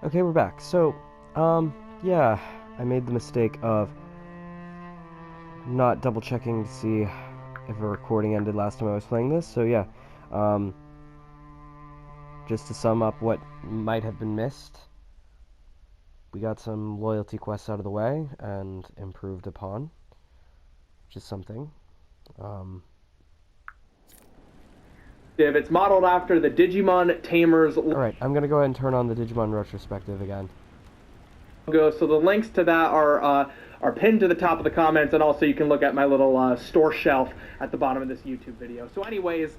Okay, we're back. So, yeah, I made the mistake of not double checking to see if a recording ended last time I was playing this. So yeah, just to sum up what might have been missed, we got some loyalty quests out of the way and improved upon, which is something. It's modeled after the Digimon Tamers Alright, I'm gonna go ahead and turn on the Digimon retrospective again. logo, so the links to that are pinned to the top of the comments, and also you can look at my little store shelf at the bottom of this YouTube video. So anyways,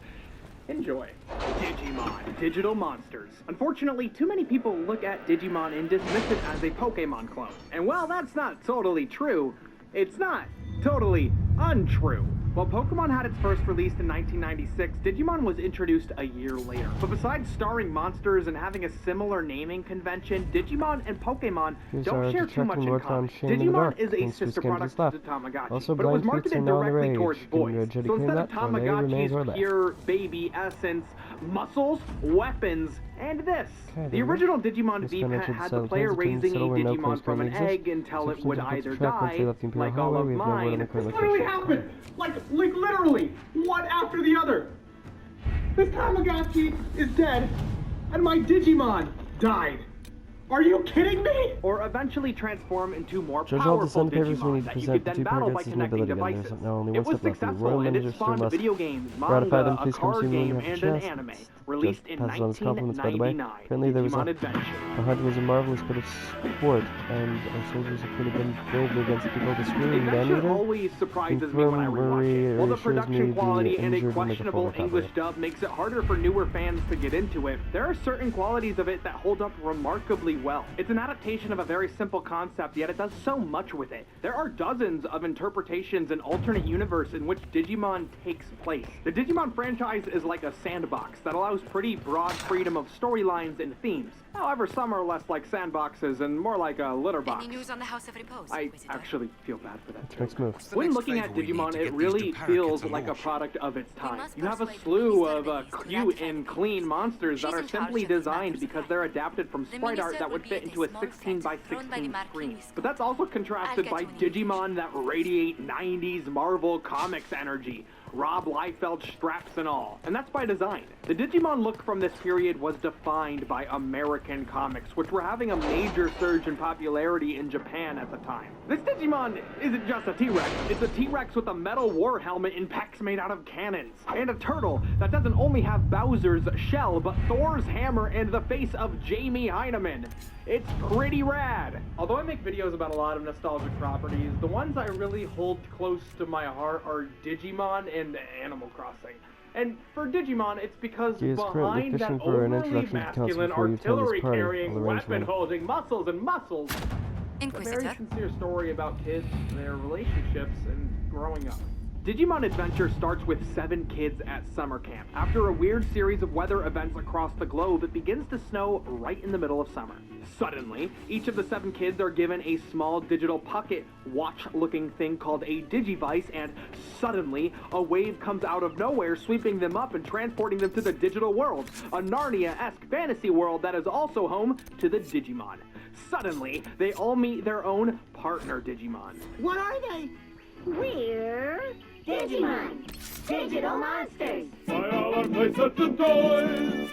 enjoy. Digimon, digital monsters. Unfortunately, too many people look at Digimon and dismiss it as a Pokemon clone. And while that's not totally true, it's not totally untrue. While Pokemon had its first release in 1996, Digimon was introduced a year later. But besides starring monsters and having a similar naming convention, Digimon and Pokemon don't share too much in common. Digimon is a sister product to Tamagotchi, but it was marketed directly towards boys. So instead of Tamagotchi's pure baby essence, muscles, weapons, and this. The original Digimon V-Pet had the player raising a Digimon from an egg until it would either die, like all of mine. This literally happened! Like literally, one after the other. This Tamagotchi is dead, and my Digimon died. Are you kidding me? Or eventually transform into more powerful Digimon that you could then battle by connecting devices. It was successful, and it spawned video games, manga, a card game, and an anime, released in 1999, Digimon Adventure. The hunt was a marvelous bit of sport, and our soldiers could have been filled against people to scream. Adventure always surprises me when I rewatch it. While the production quality and a questionable English dub makes it harder for newer fans to get into it, there are certain qualities of it that hold up remarkably well. It's an adaptation of a very simple concept, yet it does so much with it. There are dozens of interpretations and alternate universe in which Digimon takes place. The Digimon franchise is like a sandbox that allows pretty broad freedom of storylines and themes. However, some are less like sandboxes and more like a litter box. Any news on the House of Repose? I actually feel bad for that. Next move. When looking at Digimon, it really feels like a product of its time. You have a slew of cute and clean monsters that are simply designed because they're adapted from sprite art that would fit into a 16 by 16 screen. But that's also contrasted by Digimon that radiate 90s Marvel Comics energy. Rob Liefeld straps and all. And that's by design. The Digimon look from this period was defined by American comics, which were having a major surge in popularity in Japan at the time. This Digimon isn't just a T-Rex. It's a T-Rex with a metal war helmet and pecs made out of cannons. And a turtle that doesn't only have Bowser's shell, but Thor's hammer and the face of Jamie Heineman. It's pretty rad. Although I make videos about a lot of nostalgic properties, the ones I really hold close to my heart are Digimon and Animal Crossing. And for Digimon, it's because behind that overly masculine artillery-carrying, weapon-holding muscles, a very sincere story about kids, their relationships, and growing up. Digimon Adventure starts with 7 kids at summer camp. After a weird series of weather events across the globe, it begins to snow right in the middle of summer. Suddenly, each of the 7 kids are given a small digital pocket watch-looking thing called a Digivice, and suddenly, a wave comes out of nowhere, sweeping them up and transporting them to the digital world, a Narnia-esque fantasy world that is also home to the Digimon. Suddenly, they all meet their own partner Digimon. What are they? We're Digimon, digital monsters.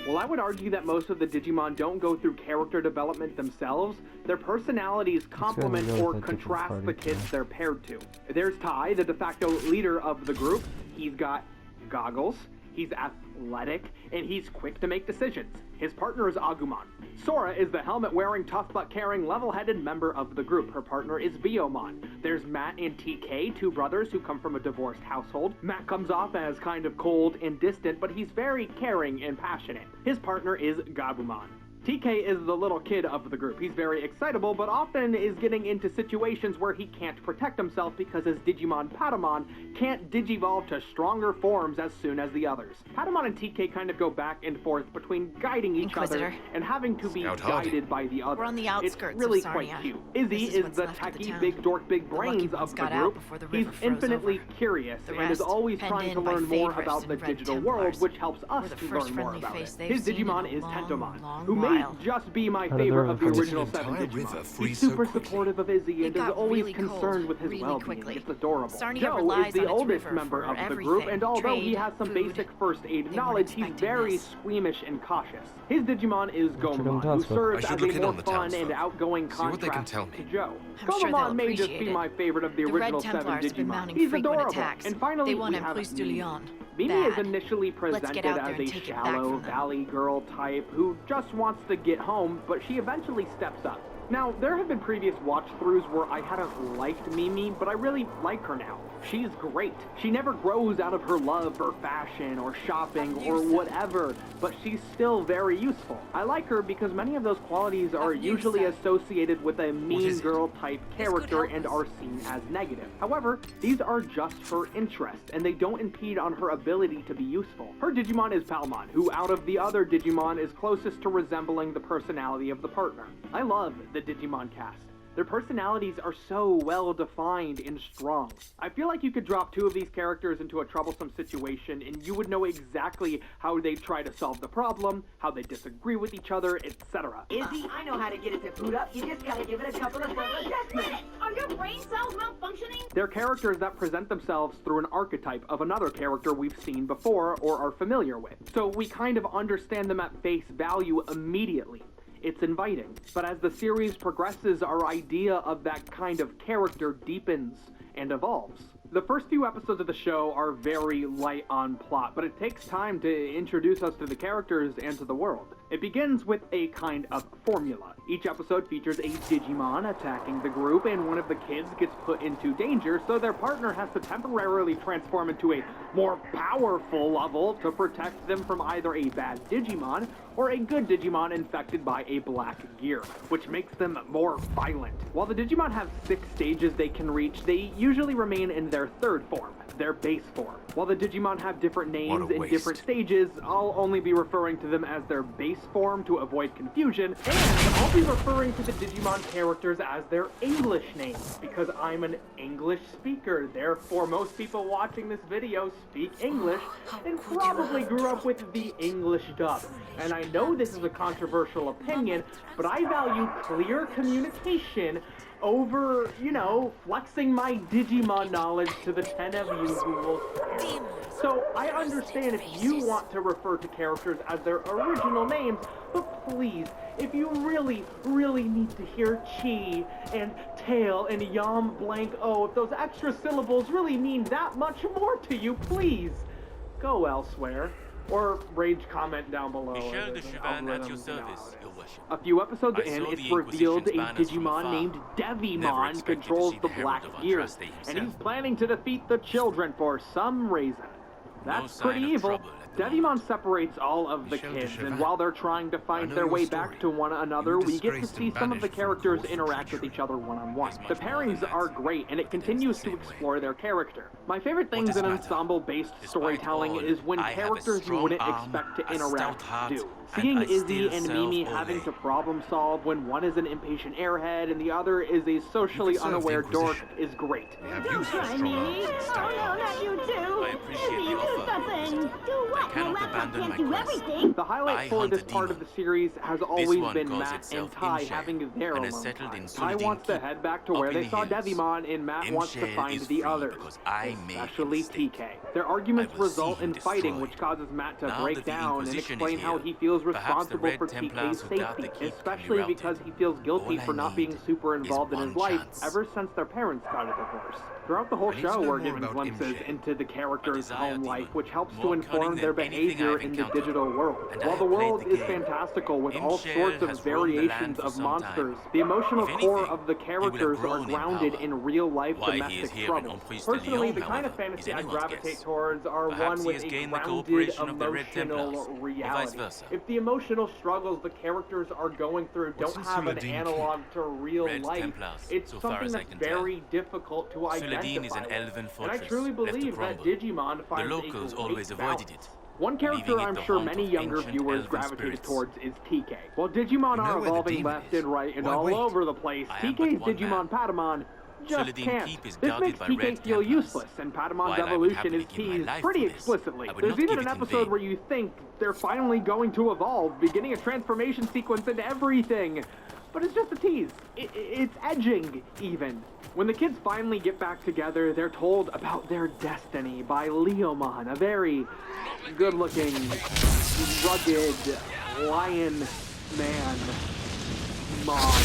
Well, I would argue that most of the Digimon don't go through character development themselves. Their personalities complement or contrast the kids they're paired to. There's Tai, the de facto leader of the group. He's got goggles, he's athletic, and he's quick to make decisions. His partner is Agumon. Sora is the helmet-wearing, tough-but-caring, level-headed member of the group. Her partner is Biomon. There's Matt and TK, 2 brothers who come from a divorced household. Matt comes off as kind of cold and distant, but he's very caring and passionate. His partner is Gabumon. TK is the little kid of the group. He's very excitable, but often is getting into situations where he can't protect himself because his Digimon Patamon can't digivolve to stronger forms as soon as the others. Patamon and TK kind of go back and forth between guiding each other and having to be guided by the other. We're on the outskirts it's really of quite Sarnia. cute. Izzy is the techie big dork big brains of the group. He's infinitely curious and is always trying to learn more about the digital world, which helps us to learn more about it. His Digimon is Tentomon, who may just be my How did the favorite river of the freeze? original An 7 entire Digimon. river freeze He's so super quickly? supportive of Izzy and It is got always really concerned cold with his really well-being. quickly. It's adorable. Sarnia Joe relies is the on its oldest river member for of the everything. group, and although he Trade, has some food. basic first aid They weren't knowledge, he's expecting very this. squeamish and cautious. His Digimon is Check on Gomamon, who townsfolk. serves I should as look a in more on the fun and townsfolk. outgoing See what they can contrast tell to me. Joe. I'm sure they'll Gomamon may just appreciate be it. my favorite of the The original Red 7 Templars have been Digimon. mounting He's frequent adorable. attacks. And finally, They want we him have plus de Mimi. Leon. Mimi is Bad. initially Let's presented get out there as and a take it back shallow from them. valley girl type who just wants to get home, but she eventually steps up. Now, there have been previous watch-throughs where I hadn't liked Mimi, but I really like her now. She's great. She never grows out of her love for fashion or shopping or whatever, but she's still very useful. I like her because many of those qualities are usually associated with a mean girl type character and are seen as negative. However, these are just her interests, and they don't impede on her ability to be useful. Her Digimon is Palmon, who out of the other Digimon is closest to resembling the personality of the partner. I love the Digimon cast. Their personalities are so well defined and strong. I feel like you could drop two of these characters into a troublesome situation and you would know exactly how they try to solve the problem, how they disagree with each other, etc. Izzy, I know how to get it to boot up. You just gotta give it a couple of adjustments. Are your brain cells malfunctioning? They're characters that present themselves through an archetype of another character we've seen before or are familiar with. So we kind of understand them at face value immediately. It's inviting. But as the series progresses, our idea of that kind of character deepens and evolves. The first few episodes of the show are very light on plot, but it takes time to introduce us to the characters and to the world. It begins with a kind of formula. Each episode features a Digimon attacking the group, and one of the kids gets put into danger, so their partner has to temporarily transform into a more powerful level to protect them from either a bad Digimon or a good Digimon infected by a black gear, which makes them more violent. While the Digimon have 6 stages they can reach, they usually remain in their third form, their base form. While the Digimon have different names in different stages, I'll only be referring to them as their base form to avoid confusion, and I'll be referring to the Digimon characters as their English names, because I'm an English speaker. Therefore, most people watching this video speak English and probably grew up with the English dub. And I know this is a controversial opinion, but I value clear communication over, flexing my Digimon knowledge to the 10 of you who will stare. So I understand if you want to refer to characters as their original names, but please, if you really, really need to hear Chi and Tail and Yam blank O, if those extra syllables really mean that much more to you, please go elsewhere. Or rage comment down below. Michel de Chavannes at your service, Your Worship. A few episodes I in, saw it's the revealed a Inquisition's banners from Digimon afar. named Never Devimon expected to controls see the the Black herald of Gear, Andraste and himself. he's planning to defeat the children for some reason. That's sign pretty of evil. trouble at the Devimon moment. separates all of the Michel de kids, and Chavannes. while they're trying to I find know their your way story. back to one another, You were we get to disgraced see and some of the banished from characters court for interact with treachery. each other one-on-one. There's The much more pairings than that. are great, and it But it ends continues the to same way. explore their character. My favorite things does in it matter? ensemble-based Despite storytelling all, is when I have a characters you strong wouldn't arm, expect to a interact stout heart, do. and Seeing I Izzy still and serve Mimi Ole. having to problem solve when one is an impatient airhead and the other is a socially You could serve the unaware dork Inquisition. is great. They have Don't used their try strong me. arms and Oh stout no, hearts. not you too. I appreciate Izzy, the do offer, something. Visitor. Do what? I cannot Your laptop abandon can't my do quest. everything. The highlight I for hunt this a part of demon. the series has always one been calls Matt and itself Tai Imshale, having their and alone is settled in time. Tai Suladin wants to Keep, head back to up where in they the saw hills. Devimon, and Matt wants to Imshale find is the free others, because I made him especially stay. TK. Their arguments I will see result him in fighting, destroyed. which causes Matt to Now break that the down and Inquisition is explain how here, he feels perhaps the responsible Red for Templars TK's who guard the safety, keep can be especially routed. because he feels guilty All I for not being need super is involved in his one life chance. ever since their parents got a divorce. Throughout the whole I need to show, know we're more given about glimpses Imshale. into the character's desire home demon, life, which helps to more inform cunning their than anything behavior I've in the encountered. digital world. And I While the have played world the is game. fantastical with all Imshale sorts of has roamed the land variations for of some monsters, time. the emotional If core anything, of the he would have characters are grown in grounded power. in real-life Why he is domestic here in troubles. Emprise de Personally, Lyon, the kind of however, fantasy is I anyone's gravitate guess. towards are Perhaps one he with has a gained the grounded cooperation of the Red emotional Templars, or vice reality. versa. If the emotional struggles the characters are going through What's don't in have an Suladin analog to real Red life, Templars, it's so far something as I that's can tell. very difficult to identify. Suladin is an with. elven And I fortress, truly left to believe that crumble. Digimon The finds locals a always great avoided balance. it, One character leaving it I'm the sure haunt many of younger ancient viewers elven gravitated spirits. towards is TK. While Digimon You know are where the evolving demon left is. and right and Why all wait? over the place, I am but TK's one Digimon man. Patamon just Celadine can't. Keep is This guarded makes by TK Red feel Templars. useless, and Padamon's While I would evolution happily is give my teased life pretty for this, explicitly. I would There's not even give an it in episode vain. where you think they're finally going to evolve, beginning a transformation sequence and everything. But it's just a tease. It's edging, even. When the kids finally get back together, they're told about their destiny by Leomon, a very good-looking, rugged lion man. Mon.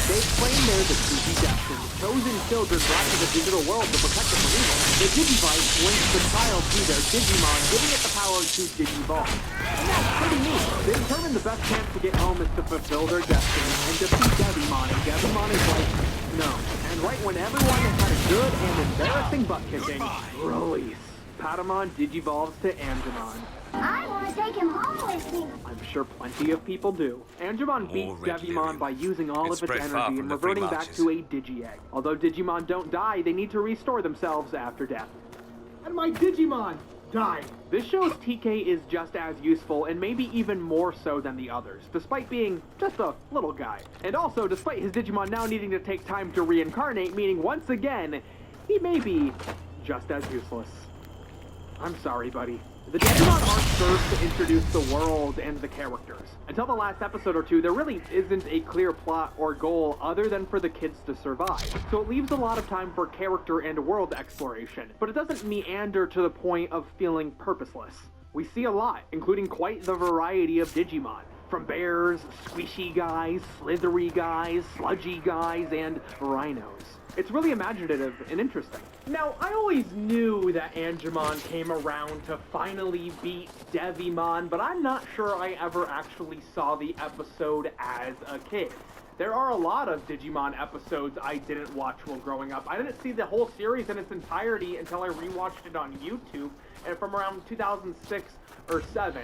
They claim they're the truly destined, chosen children brought to the digital world to protect them from evil. The Digivice links the child to their Digimon, giving it the power to Digivolve. And that's pretty neat. They determine the best chance to get home is to fulfill their destiny and defeat Devimon, and Devimon is like, no. And right when everyone has had a good and embarrassing butt kicking, release. Patamon digivolves to Angemon. I want to take him home with me. I'm sure plenty of people do. Angemon beats Devimon by using all of its energy and reverting back to a Digi-Egg. Although Digimon don't die, they need to restore themselves after death. And my Digimon died! This shows TK is just as useful, and maybe even more so than the others, despite being just a little guy. And also, despite his Digimon now needing to take time to reincarnate, meaning once again, he may be just as useless. I'm sorry, buddy. The Digimon arc serves to introduce the world and the characters. Until the last episode or two, there really isn't a clear plot or goal other than for the kids to survive. So it leaves a lot of time for character and world exploration, but it doesn't meander to the point of feeling purposeless. We see a lot, including quite the variety of Digimon. From bears, squishy guys, slithery guys, sludgy guys, and rhinos. It's really imaginative and interesting. Now, I always knew that Angemon came around to finally beat Devimon, but I'm not sure I ever actually saw the episode as a kid. There are a lot of Digimon episodes I didn't watch while growing up. I didn't see the whole series in its entirety until I rewatched it on YouTube, and from around 2006 or 7.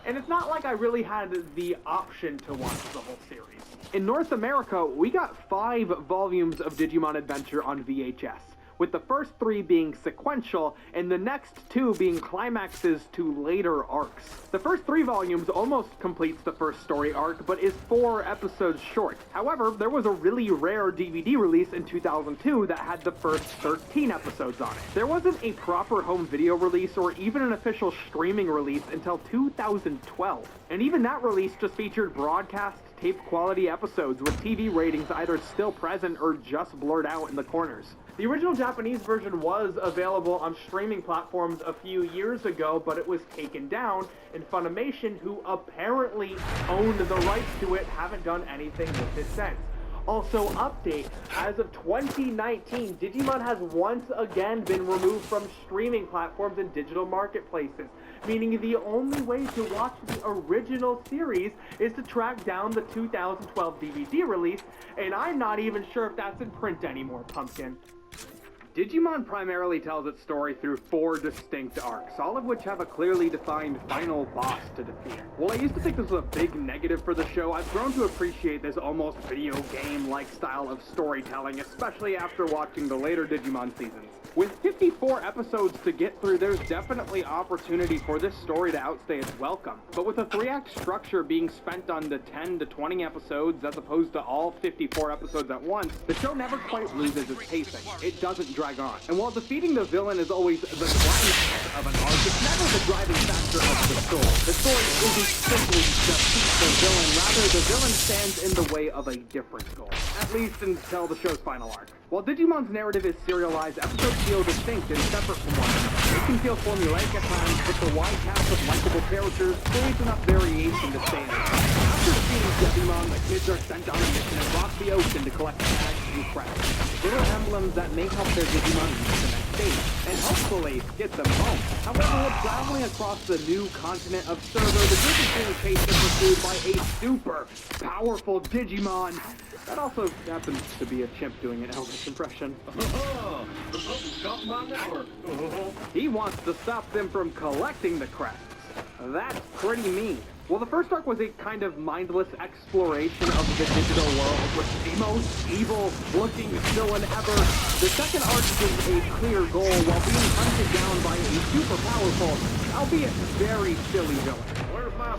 And it's not like I really had the option to watch the whole series. In North America, we got 5 volumes of Digimon Adventure on VHS, with the first 3 being sequential, and the next 2 being climaxes to later arcs. The first 3 volumes almost completes the first story arc, but is 4 episodes short. However, there was a really rare DVD release in 2002 that had the first 13 episodes on it. There wasn't a proper home video release or even an official streaming release until 2012. And even that release just featured broadcast tape quality episodes with TV ratings either still present or just blurred out in the corners. The original Japanese version was available on streaming platforms a few years ago, but it was taken down, and Funimation, who apparently owned the rights to it, haven't done anything with it since. Also, update, as of 2019, Digimon has once again been removed from streaming platforms and digital marketplaces, meaning the only way to watch the original series is to track down the 2012 DVD release, and I'm not even sure if that's in print anymore, Pumpkin. Digimon primarily tells its story through 4 distinct arcs, all of which have a clearly defined final boss to defeat. While I used to think this was a big negative for the show, I've grown to appreciate this almost video game-like style of storytelling, especially after watching the later Digimon seasons. With 54 episodes to get through, there's definitely opportunity for this story to outstay its welcome. But with a 3-act structure being spent on the 10 to 20 episodes as opposed to all 54 episodes at once, the show never quite loses its pacing. It doesn't drag on. And while defeating the villain is always the climax of an arc, it's never the driving factor of the story. The story isn't simply defeat the villain, rather the villain stands in the way of a different goal. At least until the show's final arc. While Digimon's narrative is serialized, episodes feel distinct and separate from one another. They can feel formulaic at times, but the wide cast of likable characters creates enough variation to stay in it. After defeating Devimon, the kids are sent on a mission across the ocean to collect tags and credits. Little emblems that may help their Digimon reach the next stage, and hopefully get them home. However, while traveling across the new continent of Server, the group is being chased and pursued by a super powerful Digimon. That also happens to be a chimp doing an Elvis impression. He wants to stop them from collecting the crests. That's pretty mean. Well, the first arc was a kind of mindless exploration of the digital world with the most evil-looking villain ever. The second arc gives a clear goal while being hunted down by a super powerful, albeit very silly villain. Where's my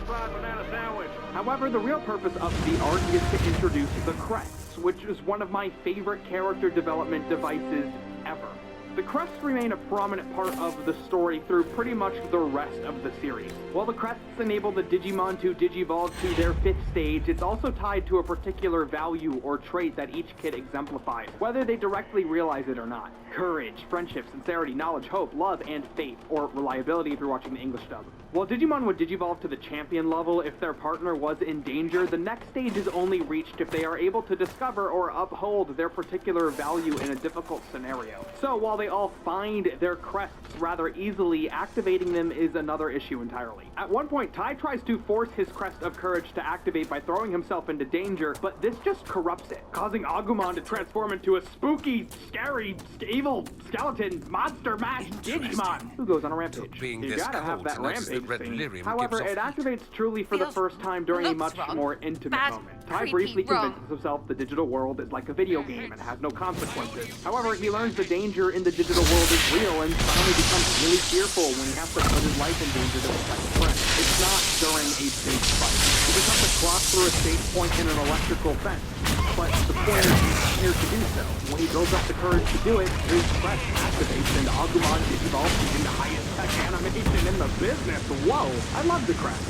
However, the real purpose of the arc is to introduce the crests, which is one of my favorite character development devices ever. The crests remain a prominent part of the story through pretty much the rest of the series. While the crests enable the Digimon to digivolve to their 5th stage, it's also tied to a particular value or trait that each kid exemplifies, whether they directly realize it or not. Courage, friendship, sincerity, knowledge, hope, love, and faith, or reliability if you're watching the English dub. While Digimon would digivolve to the champion level if their partner was in danger, the next stage is only reached if they are able to discover or uphold their particular value in a difficult scenario. So while they all find their crests rather easily, activating them is another issue entirely. At one point, Tai tries to force his crest of courage to activate by throwing himself into danger, but this just corrupts it, causing Agumon to transform into a spooky, scary, evil, skeleton, monster mash Digimon who goes on a rampage. You gotta have that rampage scene. However, it activates truly for the first time during a much more intimate moment. Tai briefly convinces himself the digital world is like a video game and has no consequences. However, he learns the danger in the digital world is real and suddenly becomes really fearful when he has to put his life in danger to protect his friend. It's not during a big fight. He just has to cross through a safe point in an electrical fence. But the point is he's here to do so. When he builds up the courage to do it, his crest activates and Agumon digivolves into the highest tech animation in the business. Whoa! I love the crest.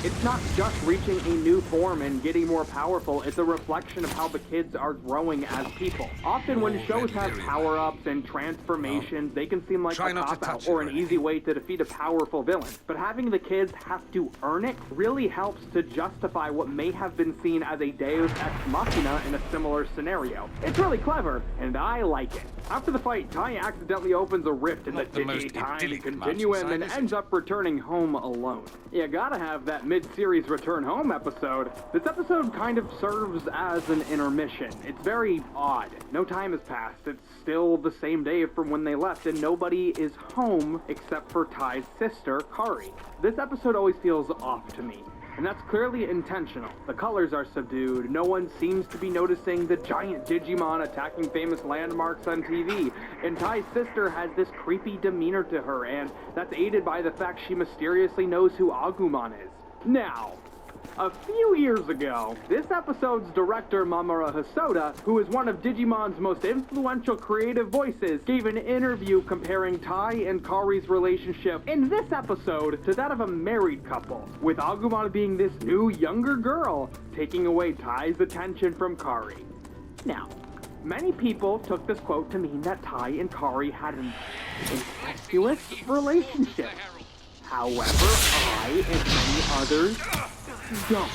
It's not just reaching a new form and getting more powerful, it's a reflection of how the kids are growing as people. Often when shows have power-ups and transformations, they can seem like a cop-out or an easy way to defeat a powerful villain. But having the kids have to earn it really helps to justify what may have been seen as a deus ex machina in a similar scenario. It's really clever, and I like it. After the fight, Tai accidentally opens a rift in the Digi-Time Continuum and ends up returning home alone. You gotta have that mid-series return home episode. This episode kind of serves as an intermission. It's very odd. No time has passed. It's still the same day from when they left, and nobody is home except for Tai's sister, Kari. This episode always feels off to me. And that's clearly intentional. The colors are subdued, no one seems to be noticing the giant Digimon attacking famous landmarks on TV, and Tai's sister has this creepy demeanor to her, and that's aided by the fact she mysteriously knows who Agumon is. Now, a few years ago, this episode's director Mamoru Hosoda, who is one of Digimon's most influential creative voices, gave an interview comparing Tai and Kari's relationship in this episode to that of a married couple, with Agumon being this new younger girl, taking away Tai's attention from Kari. Now, many people took this quote to mean that Tai and Kari had an incestuous relationship. However, I and many others don't.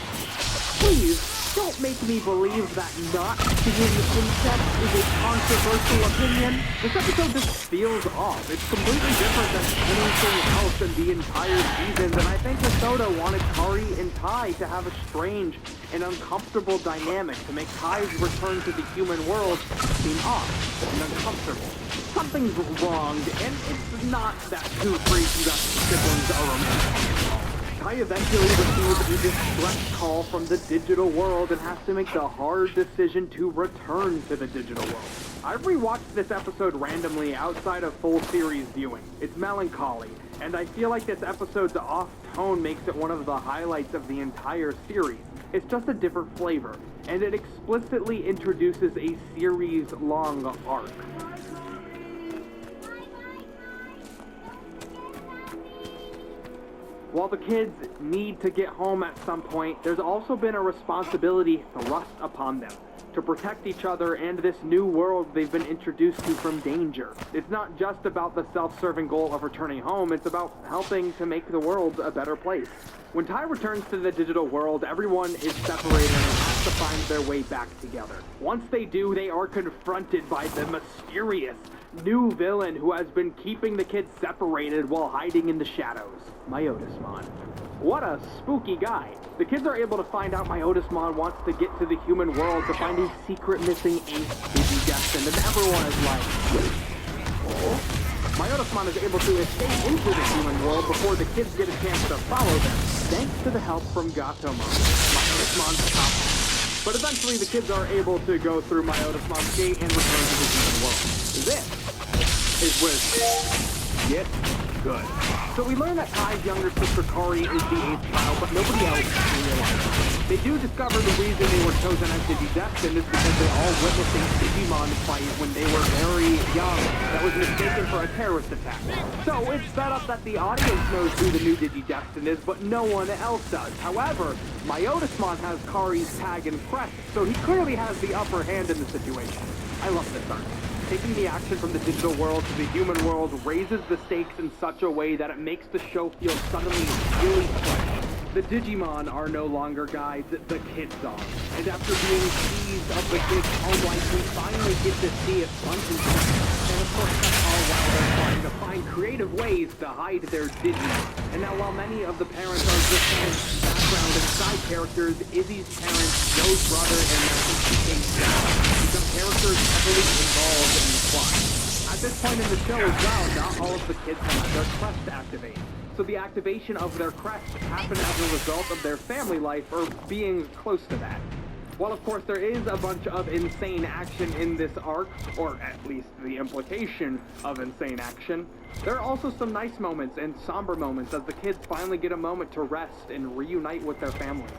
Please, don't make me believe that not seeing incest is a controversial opinion. This episode just feels off. It's completely different than anything else in the entire season, and I think Hosoda wanted Kari and Tai to have a strange and uncomfortable dynamic to make Tai's return to the human world seem off and uncomfortable. Something's wrong, and it's not that two pre-conceived siblings are romantic. Tai eventually receives a distress call from the digital world and has to make the hard decision to return to the digital world. I've rewatched this episode randomly outside of full series viewing. It's melancholy, and I feel like this episode's off tone makes it one of the highlights of the entire series. It's just a different flavor, and it explicitly introduces a series-long arc. While the kids need to get home at some point, there's also been a responsibility thrust upon them to protect each other and this new world they've been introduced to from danger. It's not just about the self-serving goal of returning home, it's about helping to make the world a better place. When Tai returns to the digital world, everyone is separated and has to find their way back together. Once they do, they are confronted by the mysterious new villain who has been keeping the kids separated while hiding in the shadows, Myotismon. What a spooky guy. The kids are able to find out Myotismon wants to get to the human world to find his secret missing ace Digidestined, and everyone is like, oh. Myotismon is able to escape into the human world before the kids get a chance to follow them, thanks to the help from Gatomon, Myotismon's top. But eventually the kids are able to go through Myotismon's gate and return to the human world. This is where shit gets good. So we learn that Kai's younger sister Kari is the 8th child, but nobody else realizes. They do discover the reason they were chosen as Digidestined is because they all witnessed a Digimon fight when they were very young that was mistaken for a terrorist attack. So it's set up that the audience knows who the new Digidestined is, but no one else does. However, Myotismon has Kari's tag and crest, so he clearly has the upper hand in the situation. I love this arc. Taking the action from the digital world to the human world raises the stakes in such a way that it makes the show feel suddenly really fresh. The Digimon are no longer guides, the kids are. And after being teased of the kids' home life, we finally get to see it front and center. And of course, that's all while they're trying to find creative ways to hide their Digimon. And now while many of the parents are just kind of background and side characters, Izzy's parents, Joe's brother, and TK's dad become characters heavily involved in the plot. At this point in the show as well, not all of the kids have their crest activate. So the activation of their crest happened as a result of their family life or being close to that. While of course there is a bunch of insane action in this arc, or at least the implication of insane action, there are also some nice moments and somber moments as the kids finally get a moment to rest and reunite with their families.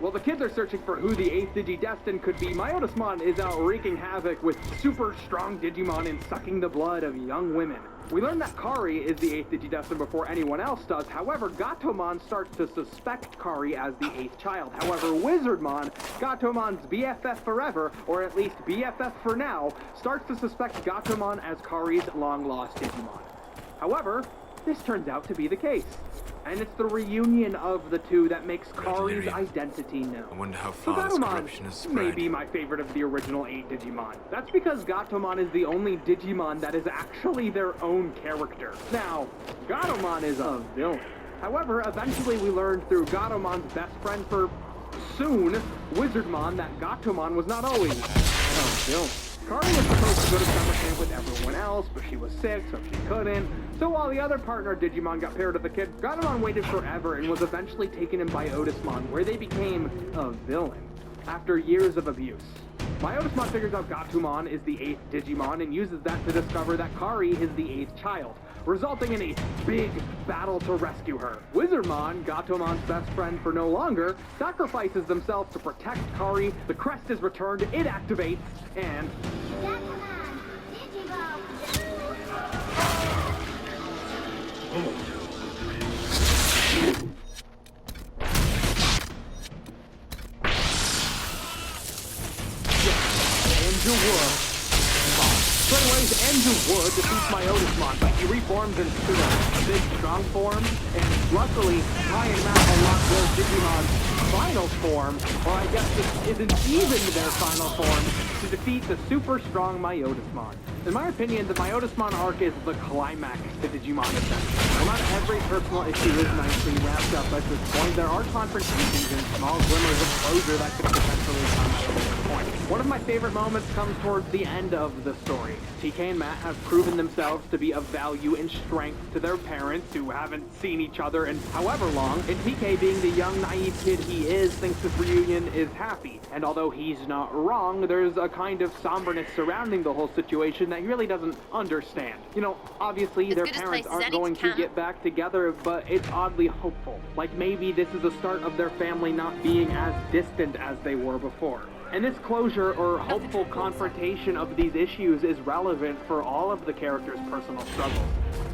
While the kids are searching for who the 8th Digidestined could be, Myotismon is out wreaking havoc with super strong Digimon and sucking the blood of young women. We learn that Kari is the 8th Digidestined before anyone else does. However, Gatomon starts to suspect Kari as the 8th child. However, Wizardmon, Gatomon's BFF forever, or at least BFF for now, starts to suspect Gatomon as Kari's long-lost Digimon. However, this turns out to be the case. And it's the reunion of the two that makes Kari's identity known. I wonder how So far this corruption has Gatomon may spread. be my favorite of the original 8 Digimon. That's because Gatomon is the only Digimon that is actually their own character. Now, Gatomon is a villain. However, eventually we learned through Gatomon's best friend for soon, Wizardmon, that Gatomon was not always a villain. Kari was supposed to go to summer camp with everyone else, but she was sick, so she couldn't. So while the other partner Digimon got paired with the kid, Gatomon waited forever and was eventually taken in by Otismon, where they became a villain after years of abuse. Myotismon figures out Gatomon is the 8th Digimon and uses that to discover that Kari is the 8th child, resulting in a big battle to rescue her. Wizardmon, Gatomon's best friend for no longer, sacrifices themselves to protect Kari. The crest is returned, it activates, and So anyways, Andrew Wood defeats Myotismon, but he reforms into a big strong form, and luckily, Kai and Matt unlock their Digimon's final form, or I guess this isn't even their final form, to defeat the super strong Myotismon. In my opinion, the Myotismon arc is the climax to Digimon Adventure. While not every personal issue is nicely wrapped up at this point, there are confrontations and small glimmers of closure that could potentially come at this point. One of my favorite moments comes towards the end of the story. TK and Matt have proven themselves to be of value and strength to their parents who haven't seen each other in however long, and TK, being the young naive kid he is, thinks this reunion is happy. And although he's not wrong, there's a kind of somberness surrounding the whole situation that he really doesn't understand. You know, obviously their parents aren't going to get back together, but it's oddly hopeful. Like maybe this is the start of their family not being as distant as they were before. And this closure or hopeful confrontation of these issues is relevant for all of the characters' personal struggles.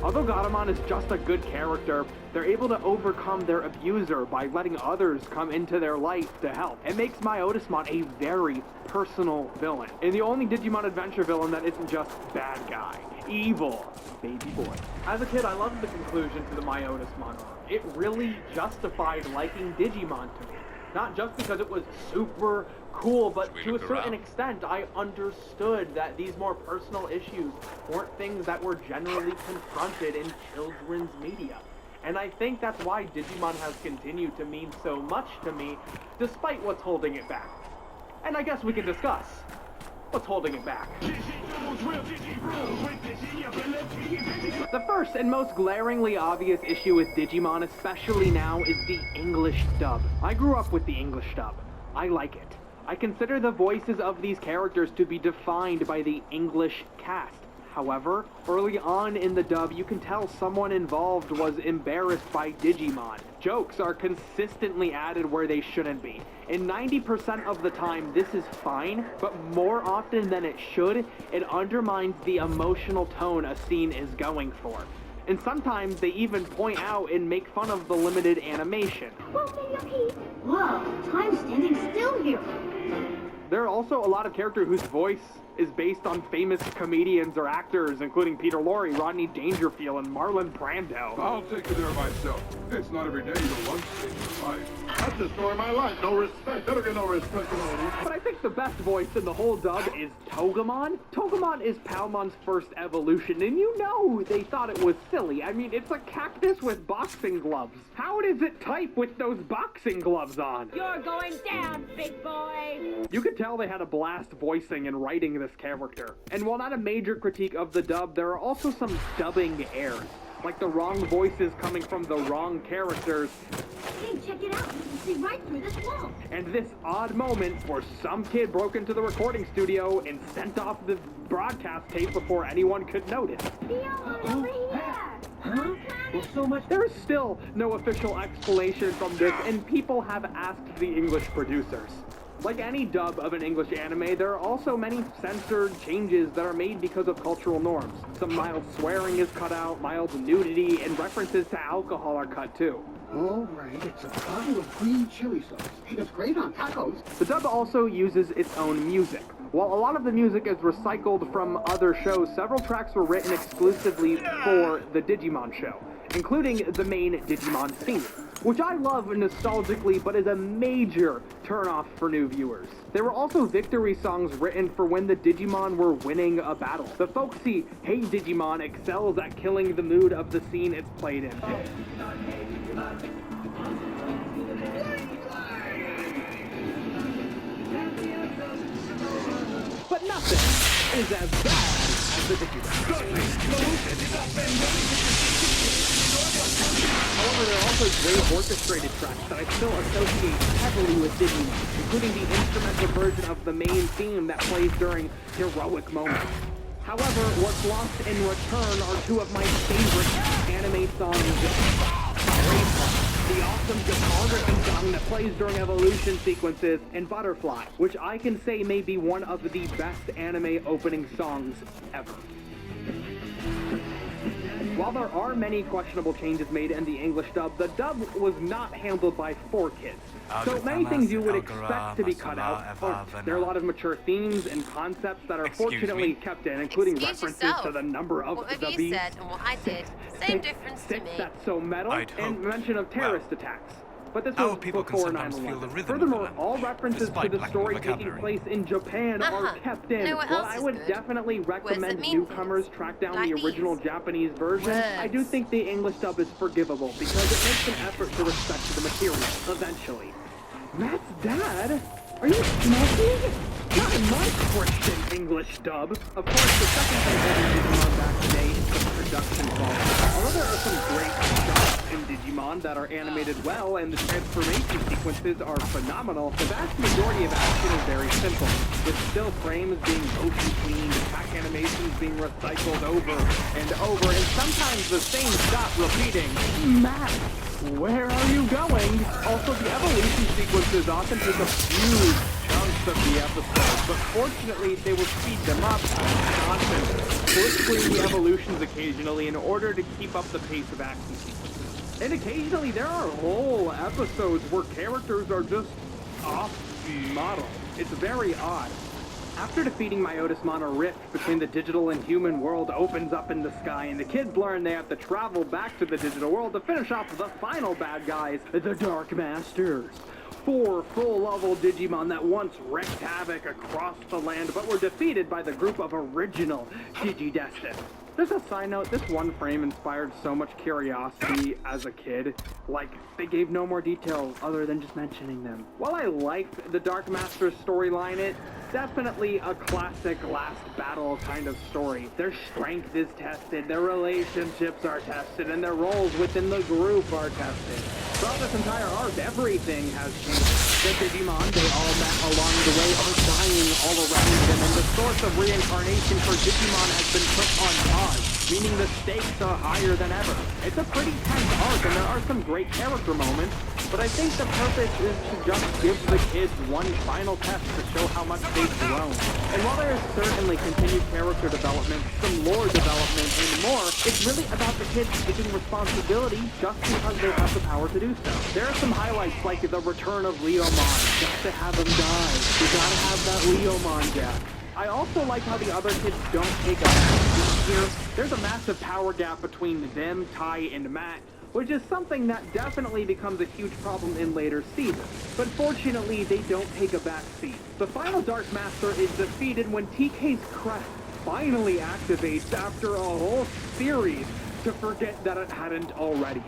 Although Gatomon is just a good character, they're able to overcome their abuser by letting others come into their life to help. It makes Myotismon a very personal villain, and the only Digimon Adventure villain that isn't just bad guy, evil baby boy. As a kid, I loved the conclusion to the Myotismon arc. It really justified liking Digimon to me. Not just because it was super cool, but to a certain extent, I understood that these more personal issues weren't things that were generally confronted in children's media. And I think that's why Digimon has continued to mean so much to me, despite what's holding it back. And I guess we can discuss what's holding it back. The first and most glaringly obvious issue with Digimon, especially now, is the English dub. I grew up with the English dub. I like it. I consider the voices of these characters to be defined by the English cast. However, early on in the dub, you can tell someone involved was embarrassed by Digimon. Jokes are consistently added where they shouldn't be. And 90% of the time, this is fine, but more often than it should, it undermines the emotional tone a scene is going for. And sometimes they even point out and make fun of the limited animation. Whoa, time's standing still here. There are also a lot of characters whose voice is based on famous comedians or actors, including Peter Lorre, Rodney Dangerfield, and Marlon Brando. I'll take you there myself. It's not every day you go one stage of life. That's the story of my life. No respect. Never get no respect. But I think the best voice in the whole dub is Togemon. Togemon is Palmon's first evolution, and you know they thought it was silly. I mean, it's a cactus with boxing gloves. How does it type with those boxing gloves on? You're going down, big boy. You could tell they had a blast voicing and writing this character. And while not a major critique of the dub, there are also some dubbing errors. Like the wrong voices coming from the wrong characters. Hey, check it out. You can see right through this wall. And this odd moment where some kid broke into the recording studio and sent off the broadcast tape before anyone could notice. Over here. Huh? There's so much. There is still no official explanation from this, and people have asked the English producers. Like any dub of an English anime, there are also many censored changes that are made because of cultural norms. Some mild swearing is cut out, mild nudity, and references to alcohol are cut too. All right, it's a bottle of green chili sauce. It's great on tacos. The dub also uses its own music. While a lot of the music is recycled from other shows, several tracks were written exclusively for the Digimon show, including the main Digimon theme, which I love nostalgically but is a major turnoff for new viewers. There were also victory songs written for when the Digimon were winning a battle. The folksy Hey Digimon excels at killing the mood of the scene it's played in. But nothing is as bad as the Digimon. However, there are also great orchestrated tracks that I still associate heavily with Digimon, including the instrumental version of the main theme that plays during heroic moments. However, what's lost in return are two of my favorite anime songs, the awesome guitar-ripping song that plays during evolution sequences, and Butterfly, which I can say may be one of the best anime opening songs ever. While there are many questionable changes made in the English dub, the dub was not handled by 4Kids. So many things you would expect to be cut out aren't. There are a lot of mature themes and concepts that are fortunately kept in, including references to the number of the beats. Said and what I did, same difference to me. That's so metal, and mention of terrorist attacks. But this Our was people can before sometimes feel 9/11. the rhythm of the Furthermore, language, all references to despite the lacking story taking vocabulary. place in Japan are kept in. Know what While else I is would good? definitely recommend mean newcomers things? track down Like the these. original Japanese version, I do Words. think the English dub is forgivable because it makes an effort to respect the material, eventually. Matt's dad? Are you smoking? Not in my Christian English dub. Of course, the second thing that Digimon back today is the production quality. Although there are some great shots in Digimon that are animated well and the transformation sequences are phenomenal, the vast majority of action is very simple, with still frames being motion cleaned, attack animations being recycled over and over, and sometimes the same shot repeating. Matt, where are you going? Also, the evolution sequences often take a huge chunks of the episode, but fortunately they will speed them up often, split the evolutions occasionally in order to keep up the pace of action sequences. And occasionally there are whole episodes where characters are just off-model. It's very odd. After defeating Myotismon, a rift between the digital and human world opens up in the sky, and the kids learn they have to travel back to the digital world to finish off the final bad guys, the Dark Masters. 4 full-level Digimon that once wreaked havoc across the land, but were defeated by the group of original Digidestin. Just a side note, this one frame inspired so much curiosity as a kid. Like, they gave no more details other than just mentioning them. While I liked the Dark Master's storyline, it's definitely a classic last battle kind of story. Their strength is tested, their relationships are tested, and their roles within the group are tested. Throughout this entire arc, everything has changed. The Digimon they all met along the way are dying all around them, and the source of reincarnation for Digimon has been put on pause, meaning the stakes are higher than ever. It's a pretty tense arc, and there are some great character moments, but I think the purpose is to just give the kids one final test to show how much they've grown. And while there is certainly continued character development, some lore development, and more, it's really about the kids taking responsibility just because they have the power to do so. There are some highlights like the return of Leomon, just to have him die. You gotta have that Leomon death. I also like how the other kids don't take a backseat here. There's a massive power gap between them, Tai, and Matt, which is something that definitely becomes a huge problem in later seasons. But fortunately, they don't take a backseat. The final Dark Master is defeated when TK's crest finally activates after a whole series to forget that it hadn't already.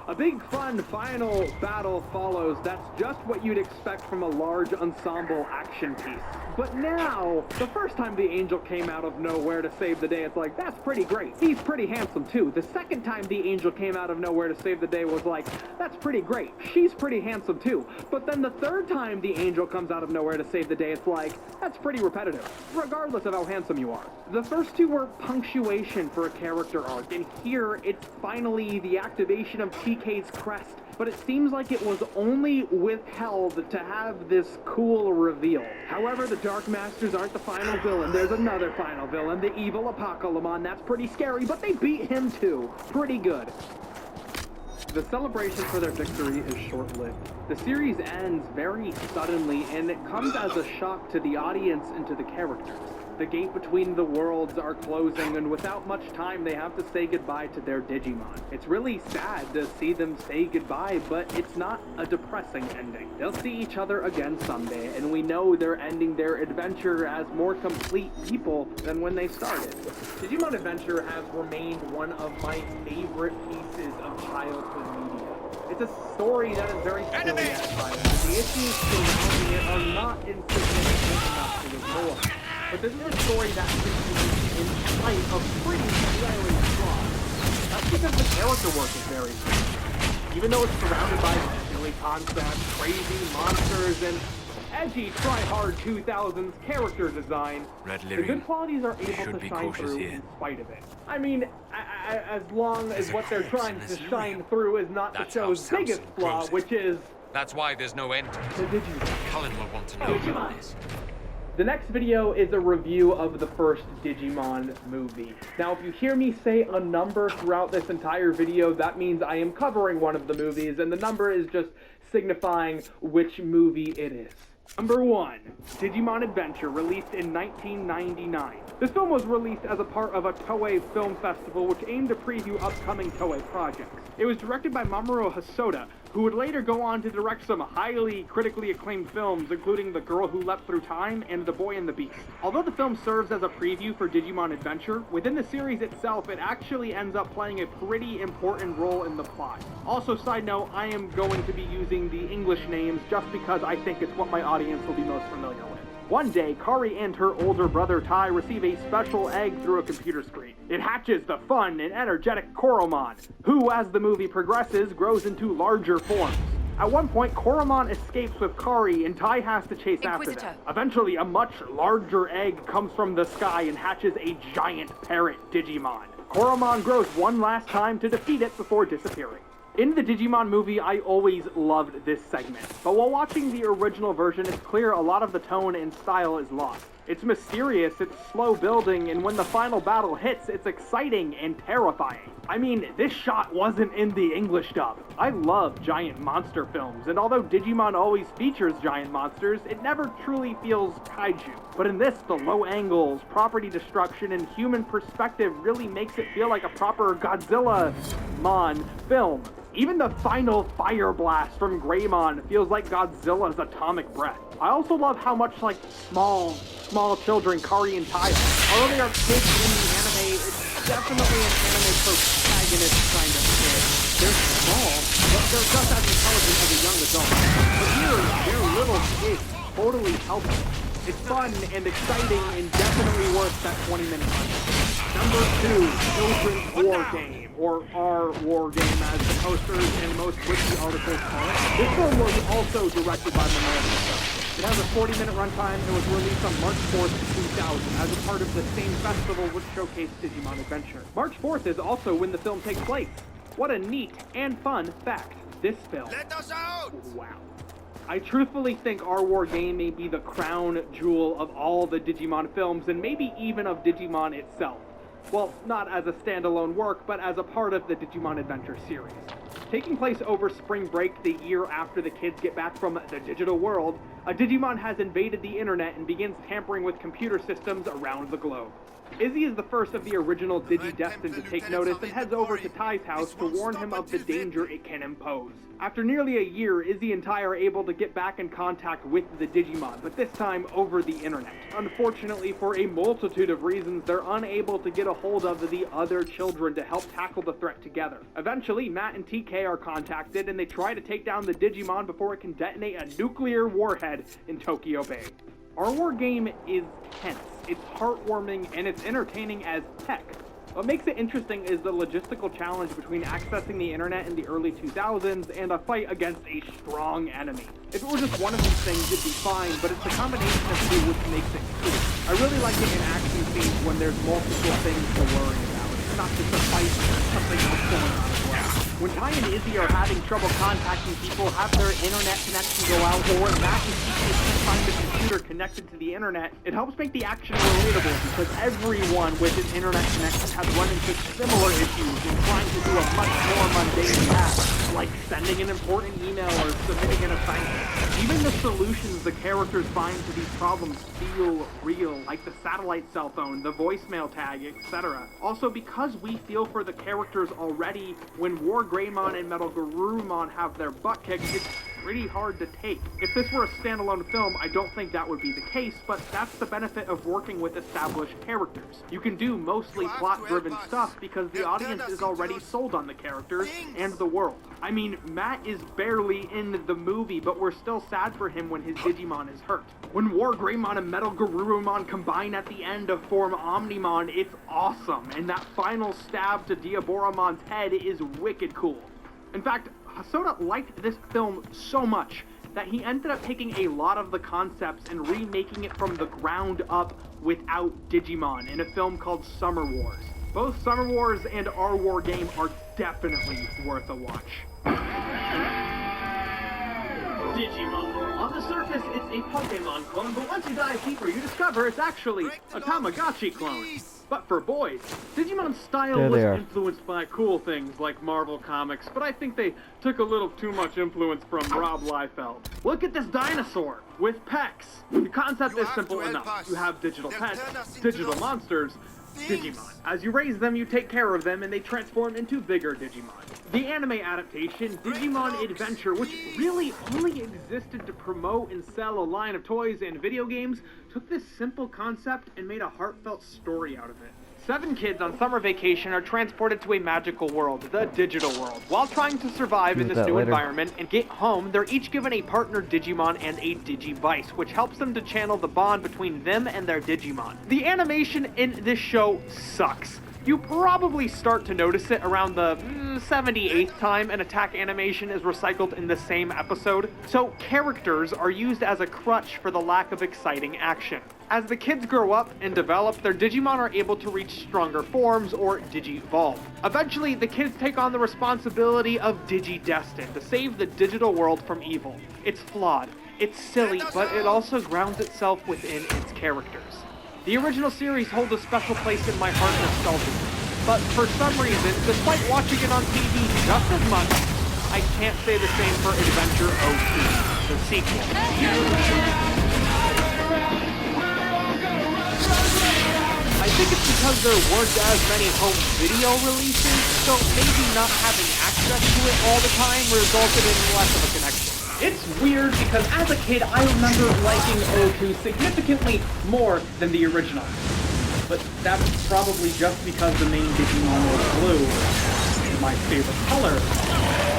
A big fun final battle follows that's just what you'd expect from a large ensemble action piece. But now, the first time the angel came out of nowhere to save the day, it's like, that's pretty great. He's pretty handsome too. The second time the angel came out of nowhere to save the day was like, that's pretty great. She's pretty handsome too. But then the third time the angel comes out of nowhere to save the day, it's like, that's pretty repetitive, regardless of how handsome you are. The first two were punctuation for a character arc, and here it's finally the activation of TK's crest, but it seems like it was only withheld to have this cool reveal. However, the Dark Masters aren't the final villain. There's another final villain, the evil Apocalypse. That's pretty scary, but they beat him too. Pretty good. The celebration for their victory is short-lived. The series ends very suddenly, and it comes as a shock to the audience and to the characters. The gate between the worlds are closing, and without much time, they have to say goodbye to their Digimon. It's really sad to see them say goodbye, but it's not a depressing ending. They'll see each other again someday, and we know they're ending their adventure as more complete people than when they started. Digimon Adventure has remained one of my favorite pieces of childhood media. It's a story that is very silly at times, and the issues surrounding it are not insignificant enough to ignore. But this is a story that succeeds in spite of pretty glaring flaws. That's because the character work is very good. Even though it's surrounded by silly concepts, crazy monsters, and edgy try-hard 2000s character design, the good qualities are able to shine through in spite of it. I mean, as long as what they're trying to shine through is not the show's biggest flaw, which is... That's why there's no end to it. Cullen will want to know about this. The next video is a review of the first Digimon movie. Now, if you hear me say a number throughout this entire video, that means I am covering one of the movies, and the number is just signifying which movie it is. Number 1, Digimon Adventure, released in 1999. This film was released as a part of a Toei Film Festival, which aimed to preview upcoming Toei projects. It was directed by Mamoru Hosoda, who would later go on to direct some highly critically acclaimed films, including The Girl Who Leapt Through Time and The Boy and the Beast. Although the film serves as a preview for Digimon Adventure, within the series itself, it actually ends up playing a pretty important role in the plot. Also, side note, I am going to be using the English names just because I think it's what my audience will be most familiar with. One day, Kari and her older brother Tai receive a special egg through a computer screen. It hatches the fun and energetic Koromon, who, as the movie progresses, grows into larger forms. At one point, Koromon escapes with Kari, and Tai has to chase after them. Eventually, a much larger egg comes from the sky and hatches a giant parrot Digimon. Koromon grows one last time to defeat it before disappearing. In the Digimon movie, I always loved this segment, but while watching the original version, it's clear a lot of the tone and style is lost. It's mysterious, it's slow building, and when the final battle hits, it's exciting and terrifying. I mean, this shot wasn't in the English dub. I love giant monster films, and although Digimon always features giant monsters, it never truly feels kaiju. But in this, the low angles, property destruction, and human perspective really makes it feel like a proper Godzilla-mon film. Even the final fire blast from Greymon feels like Godzilla's atomic breath. I also love how much like small children Kari and Tai are. Although they are kids in the anime, it's definitely an anime protagonist kind of kid. They're small, but they're just as intelligent as a young adult. But here, they're little kids, totally helpful. It's fun and exciting and definitely worth that 20-minute time. Number 2, Children's War Game, or our War Game as the posters and most wiki articles call it. This film was also directed by Mamoru Hosoda. It has a 40-minute runtime and was released on March 4th, 2000 as a part of the same festival which showcased Digimon Adventure. March 4th is also when the film takes place. What a neat and fun fact. This film. Let us out! Wow. I truthfully think Our War game may be the crown jewel of all the Digimon films and maybe even of Digimon itself. Well, not as a standalone work, but as a part of the Digimon Adventure series. Taking place over spring break the year after the kids get back from the digital world, a Digimon has invaded the internet and begins tampering with computer systems around the globe. Izzy is the first of the original Digi-Destined to take notice and heads over to Ty's house to warn him of the danger it can impose. After nearly a year, Izzy and Ty are able to get back in contact with the Digimon, but this time over the internet. Unfortunately, for a multitude of reasons, they're unable to get a hold of the other children to help tackle the threat together. Eventually, Matt and TK are contacted and they try to take down the Digimon before it can detonate a nuclear warhead in Tokyo Bay. Our War game is tense, it's heartwarming, and it's entertaining as heck. What makes it interesting is the logistical challenge between accessing the internet in the early 2000s and a fight against a strong enemy. If it were just one of these things, it'd be fine, but it's the combination of two which makes it cool. I really like it in action scenes when there's multiple things to worry about. It's not just a fight, there's something else going on as well. When Ty and Izzy are having trouble contacting people, have their internet connection go out, or Matt and TK can't find the computer connected to the internet, it helps make the action relatable because everyone with an internet connection has run into similar issues in trying to do a much more mundane task, like sending an important email or submitting an assignment. Even the solutions the characters find to these problems feel real, like the satellite cell phone, the voicemail tag, etc. Also, because we feel for the characters already, when War Greymon and Metal Garurumon have their butt kicked, it's pretty hard to take. If this were a standalone film, I don't think that would be the case, but that's the benefit of working with established characters. You can do mostly plot-driven stuff because the audience is already sold on the characters and the world. I mean, Matt is barely in the movie, but we're still sad for him when his Digimon is hurt. When War Greymon and Metal Garurumon combine at the end to form Omnimon, it's awesome, and that final stab to Diaboromon's head is wicked cool. In fact, Hosoda liked this film so much that he ended up taking a lot of the concepts and remaking it from the ground up without Digimon in a film called Summer Wars. Both Summer Wars and Our War game are definitely worth a watch. Digimon. On the surface, it's a Pokemon clone, but once you dive deeper, you discover it's actually a Tamagotchi clone. But for boys, Digimon's style was influenced by cool things like Marvel Comics, but I think they took a little too much influence from Rob Liefeld. Look at this dinosaur with pecs. The concept is simple enough. You have digital pets, digital monsters, Digimon. As you raise them, you take care of them, and they transform into bigger Digimon. The anime adaptation, Digimon Adventure, which really only existed to promote and sell a line of toys and video games, took this simple concept and made a heartfelt story out of it. 7 kids on summer vacation are transported to a magical world, the digital world. While trying to survive in this new environment and get home, they're each given a partner Digimon and a Digivice, which helps them to channel the bond between them and their Digimon. The animation in this show sucks. You probably start to notice it around the 78th time an attack animation is recycled in the same episode, so characters are used as a crutch for the lack of exciting action. As the kids grow up and develop, their Digimon are able to reach stronger forms or Digivolve. Eventually, the kids take on the responsibility of Digi-Destined to save the digital world from evil. It's flawed, it's silly, but it also grounds itself within its characters. The original series holds a special place in my heart nostalgically, but for some reason, despite watching it on TV just as much, I can't say the same for Adventure 02, the sequel. I think it's because there weren't as many home video releases, so maybe not having access to it all the time resulted in less of a connection. It's weird because as a kid, I remember liking 02 significantly more than the original. But that's probably just because the main Digimon was blue, and my favorite color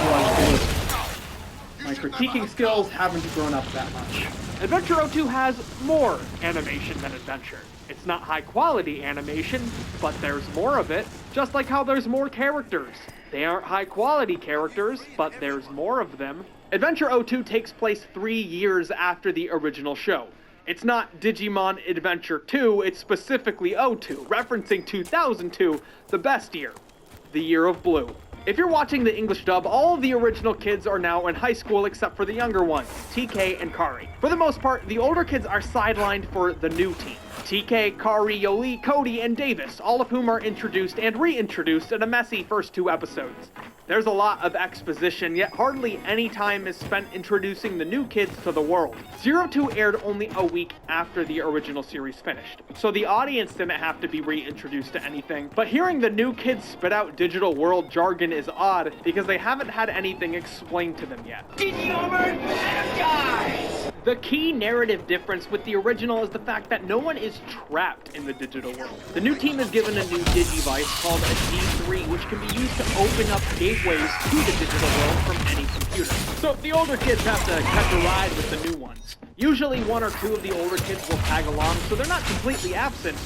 was blue. My critiquing skills haven't grown up that much. Adventure 02 has more animation than Adventure. It's not high-quality animation, but there's more of it, just like how there's more characters. They aren't high-quality characters, but there's more of them. Adventure 02 takes place 3 years after the original show. It's not Digimon Adventure 2, it's specifically 02, referencing 2002, the best year. The year of blue. If you're watching the English dub, all of the original kids are now in high school except for the younger ones, TK and Kari. For the most part, the older kids are sidelined for the new team. TK, Kari, Yoli, Cody, and Davis, all of whom are introduced and reintroduced in a messy first 2 episodes. There's a lot of exposition, yet hardly any time is spent introducing the new kids to the world. 02 aired only a week after the original series finished, so the audience didn't have to be reintroduced to anything, but hearing the new kids spit out digital world jargon is odd because they haven't had anything explained to them yet. The key narrative difference with the original is the fact that no one is trapped in the digital world. The new team is given a new digivice called a D3, which can be used to open up gateways to the digital world from any computer. So the older kids have to catch a ride with the new ones. Usually 1 or 2 of the older kids will tag along, so they're not completely absent,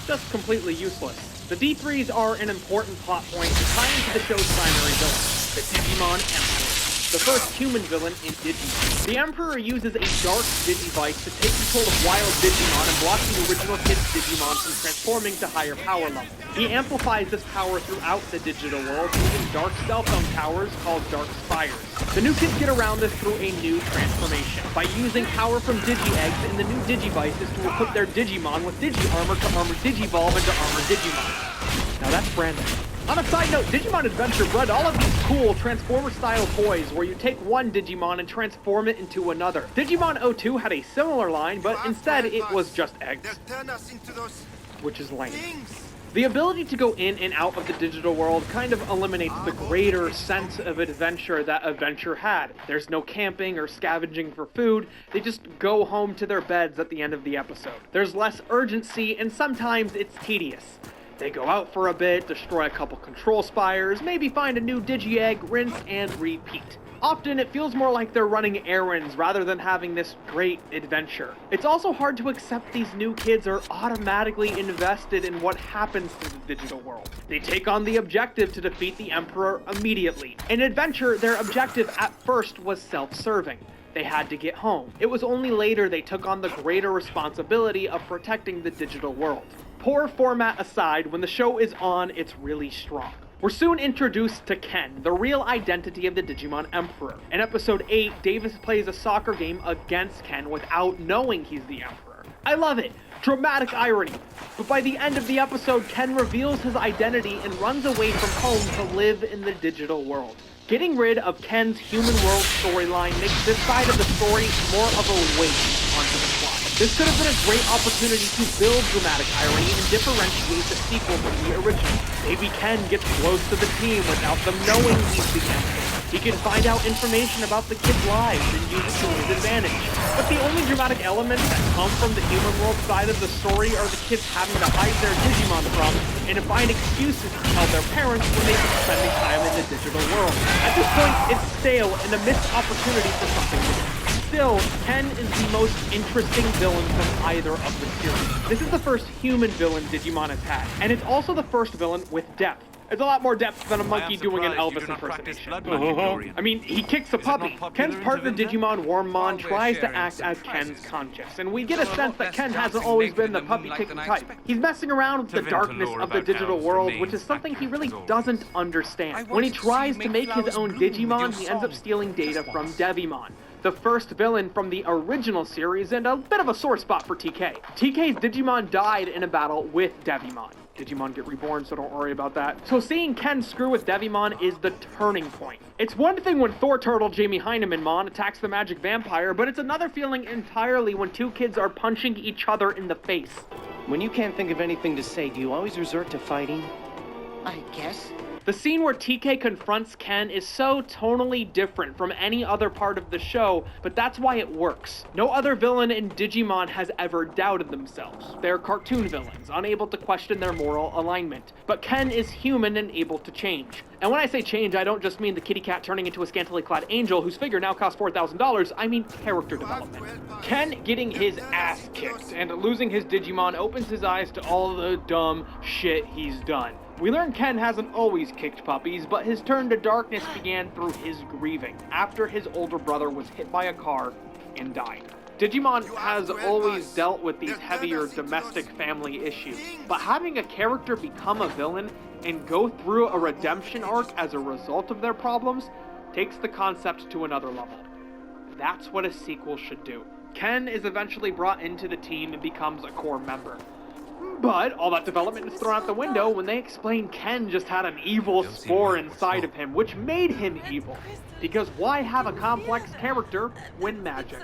just completely useless. The D3s are an important plot point to tie into the show's primary villain, the Digimon Emperor, the first human villain in Digimon. The Emperor uses a dark digivice to take control of wild Digimon and block the original kids' Digimon from transforming to higher power levels. He amplifies this power throughout the digital world using dark cell phone towers called Dark Spires. The new kids get around this through a new transformation. By using power from Digi-Eggs and the new Digivices to equip their Digimon with Digi-Armor to armor Digivolve into Armor Digimon. Now that's brand new. On a side note, Digimon Adventure bred all of these cool Transformer-style toys where you take one Digimon and transform it into another. Digimon 02 had a similar line, but instead it was just eggs, which is lame. The ability to go in and out of the digital world kind of eliminates the greater sense of adventure that Adventure had. There's no camping or scavenging for food, they just go home to their beds at the end of the episode. There's less urgency, and sometimes it's tedious. They go out for a bit, destroy a couple control spires, maybe find a new Digi-Egg, rinse, and repeat. Often it feels more like they're running errands rather than having this great adventure. It's also hard to accept these new kids are automatically invested in what happens to the digital world. They take on the objective to defeat the Emperor immediately. In Adventure, their objective at first was self-serving. They had to get home. It was only later they took on the greater responsibility of protecting the digital world. Poor format aside, when the show is on, it's really strong. We're soon introduced to Ken, the real identity of the Digimon Emperor. In episode 8, Davis plays a soccer game against Ken without knowing he's the Emperor. I love it! Dramatic irony. But by the end of the episode, Ken reveals his identity and runs away from home to live in the digital world. Getting rid of Ken's human world storyline makes this side of the story more of a weight onto the plot. This could have been a great opportunity to build dramatic irony and differentiate the sequel from the original. Maybe Ken gets close to the team without them knowing he's the Emperor. He can find out information about the kids' lives and use it to his advantage. But the only dramatic elements that come from the human world side of the story are the kids having to hide their Digimon from and to find excuses to tell their parents when they've been spending time in the digital world. At this point, it's stale and a missed opportunity for something new. Still, Ken is the most interesting villain from either of the series. This is the first human villain Digimon has had, and it's also the first villain with depth. It's a lot more depth than a monkey doing an Elvis impersonation. I mean, he kicks a puppy. Ken's partner Digimon Wormmon tries to act as Ken's conscience, and we get a sense that Ken hasn't always been the puppy-kicking type. He's messing around with the darkness of the digital world, which is something he really doesn't understand. When he tries to make his own Digimon, he ends up stealing data from Devimon, the first villain from the original series, and a bit of a sore spot for TK. TK's Digimon died in a battle with Devimon. Digimon get reborn, so don't worry about that. So seeing Ken screw with Devimon is the turning point. It's one thing when Thor Turtle Jamie Heinemannmon attacks the magic vampire, but it's another feeling entirely when two kids are punching each other in the face. When you can't think of anything to say, do you always resort to fighting? I guess. The scene where TK confronts Ken is so tonally different from any other part of the show, but that's why it works. No other villain in Digimon has ever doubted themselves. They're cartoon villains, unable to question their moral alignment. But Ken is human and able to change. And when I say change, I don't just mean the kitty cat turning into a scantily clad angel whose figure now costs $4,000, I mean character development. Ken getting his ass kicked and losing his Digimon opens his eyes to all the dumb shit he's done. We learn Ken hasn't always kicked puppies, but his turn to darkness began through his grieving, after his older brother was hit by a car and died. Digimon has always dealt with these heavier domestic family issues, but having a character become a villain and go through a redemption arc as a result of their problems takes the concept to another level. That's what a sequel should do. Ken is eventually brought into the team and becomes a core member. But all that development is thrown out the window when they explain Ken just had an evil spore inside of him, which made him evil. Because why have a complex character when magic?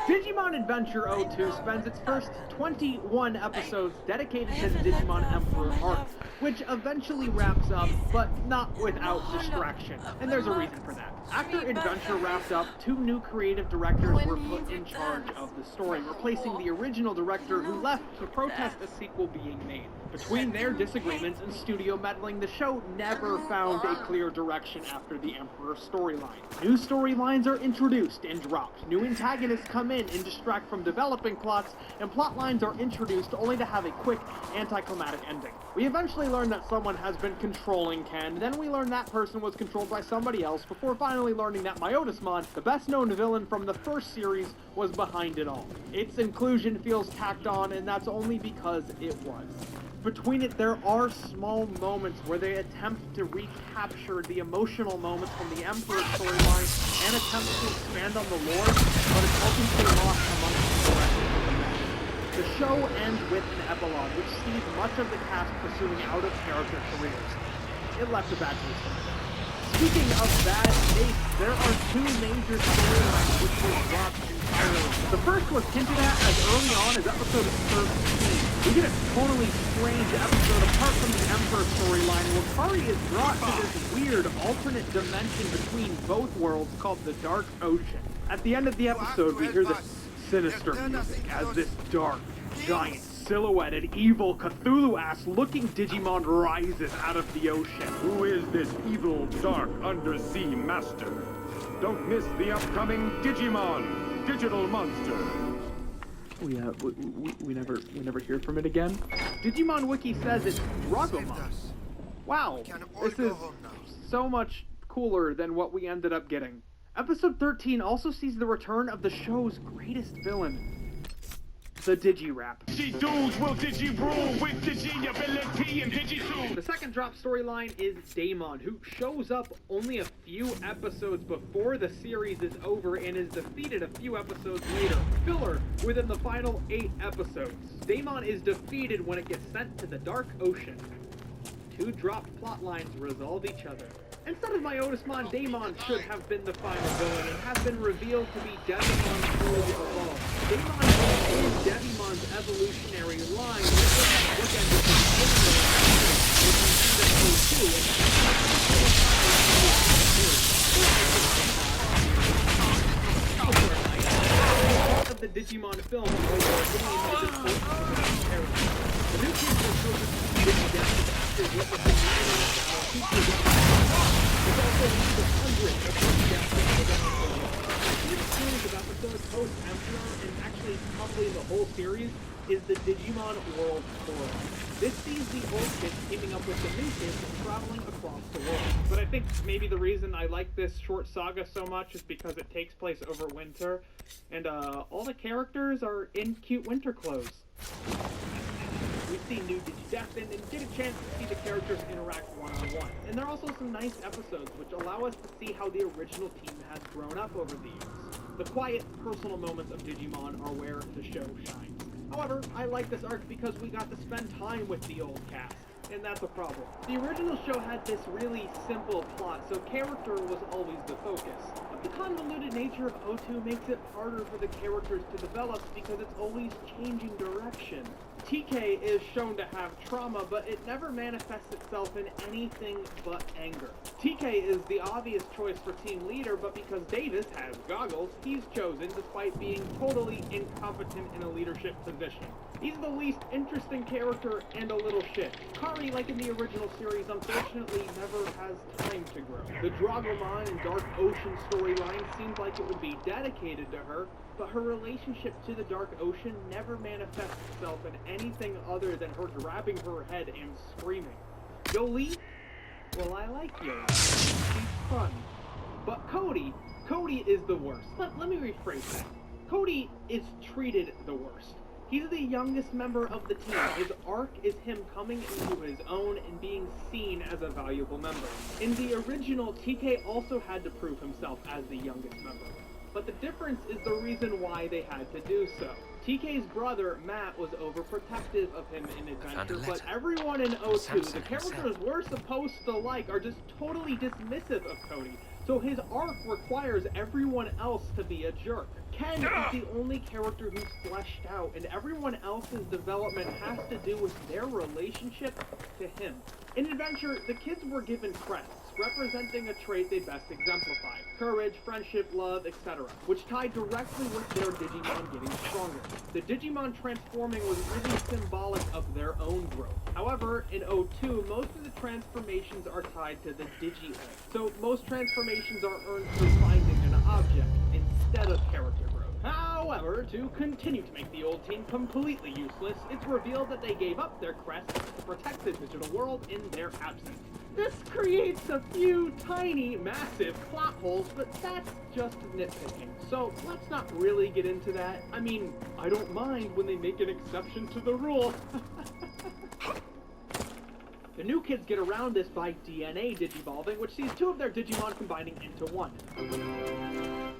Digimon Adventure 02 spends its first 21 episodes dedicated to the Digimon Emperor arc, which eventually wraps up, but not without distraction. And there's a reason for that. After Adventure wrapped up, 2 new creative directors were put in charge of the story, replacing the original director who left to protest a sequel being made. Between their disagreements and studio meddling, the show never found a clear direction after the Emperor storyline. New storylines are introduced and dropped. New antagonists come in and distract from developing plots, and plot lines are introduced only to have a quick, anticlimactic ending. We eventually learn that someone has been controlling Ken, then we learn that person was controlled by somebody else, before finally learning that Myotismon, the best-known villain from the first series, was behind it all. Its inclusion feels tacked on, and that's only because it was. Between it, there are small moments where they attempt to recapture the emotional moments from the Emperor storyline and attempt to expand on the lore, but it's ultimately lost amongst the rest of the mess. The show ends with an epilogue, which sees much of the cast pursuing out-of-character careers. It left a bad taste in my mouth. Speaking of bad taste, there are 2 major storylines which were dropped entirely. The first was hinted at as early on as episode 13. We get a totally strange episode apart from the Emperor storyline where Kari is brought to this weird alternate dimension between both worlds called the Dark Ocean. At the end of the episode, we hear this sinister music as this dark, giant, silhouetted, evil, Cthulhu-ass looking Digimon rises out of the ocean. Who is this evil, dark, undersea master? Don't miss the upcoming Digimon, Digital Monster. We never hear from it again. Digimon Wiki says it's Ragomon. Wow, this is so much cooler than what we ended up getting. Episode 13 also sees the return of the show's greatest villain, the Digi-Rap. Digi-Dudes will Digi-Rule with Digi-ability and Digi-Suit. The second drop storyline is Daemon, who shows up only a few episodes before the series is over and is defeated a few episodes later. Filler within the final 8 episodes. Daemon is defeated when it gets sent to the Dark Ocean. 2 dropped plot lines resolve each other. Instead of Myotismon, Daemon should have been the final villain and has been revealed to be Devimon's fully evolved. Daemon is Devimon's evolutionary line, which bookended the original which we see them go to, and of the Digimon film over a game is important character. The new kids will show us Digidestined actors witnessing it's also one of the hundreds of Digidestined this series of episodes post-Emperor, and actually probably the whole series, is the Digimon World Tour. This sees the old kids teaming up with the new kids and traveling across the world. But I think maybe the reason I like this short saga so much is because it takes place over winter, and all the characters are in cute winter clothes. We see new Digidestined and get a chance to see the characters interact one-on-one. And there are also some nice episodes which allow us to see how the original team has grown up over the years. The quiet, personal moments of Digimon are where the show shines. However, I like this arc because we got to spend time with the old cast, and that's a problem. The original show had this really simple plot, so character was always the focus. But the convoluted nature of O2 makes it harder for the characters to develop because it's always changing direction. TK is shown to have trauma, but it never manifests itself in anything but anger. TK is the obvious choice for team leader, but because Davis has goggles, he's chosen despite being totally incompetent in a leadership position. He's the least interesting character and a little shit. Kari, like in the original series, unfortunately never has time to grow. The Dragomon and Dark Ocean storyline seems like it would be dedicated to her, but her relationship to the Dark Ocean never manifests itself in anything other than her grabbing her head and screaming. Yoli? Well, I like Yoli. She's fun. But Cody is the worst. Let me rephrase that. Cody is treated the worst. He's the youngest member of the team. His arc is him coming into his own and being seen as a valuable member. In the original, TK also had to prove himself as the youngest member. But the difference is the reason why they had to do so. TK's brother, Matt, was overprotective of him in Adventure, but everyone in O2, the characters we're supposed to like, are just totally dismissive of Cody. So his arc requires everyone else to be a jerk. Ken is the only character who's fleshed out, and everyone else's development has to do with their relationship to him. In Adventure, the kids were given crests, representing a trait they best exemplified: courage, friendship, love, etc., which tied directly with their Digimon getting stronger. The Digimon transforming was really symbolic of their own growth. However, in O2, most of the transformations are tied to the Digi-Egg, so most transformations are earned through finding an object instead of character growth. However, to continue to make the old team completely useless, it's revealed that they gave up their crests to protect the digital world in their absence. This creates a few tiny, massive plot holes, but that's just nitpicking. So let's not really get into that. I mean, I don't mind when they make an exception to the rule. The new kids get around this by DNA digivolving, which sees two of their Digimon combining into one.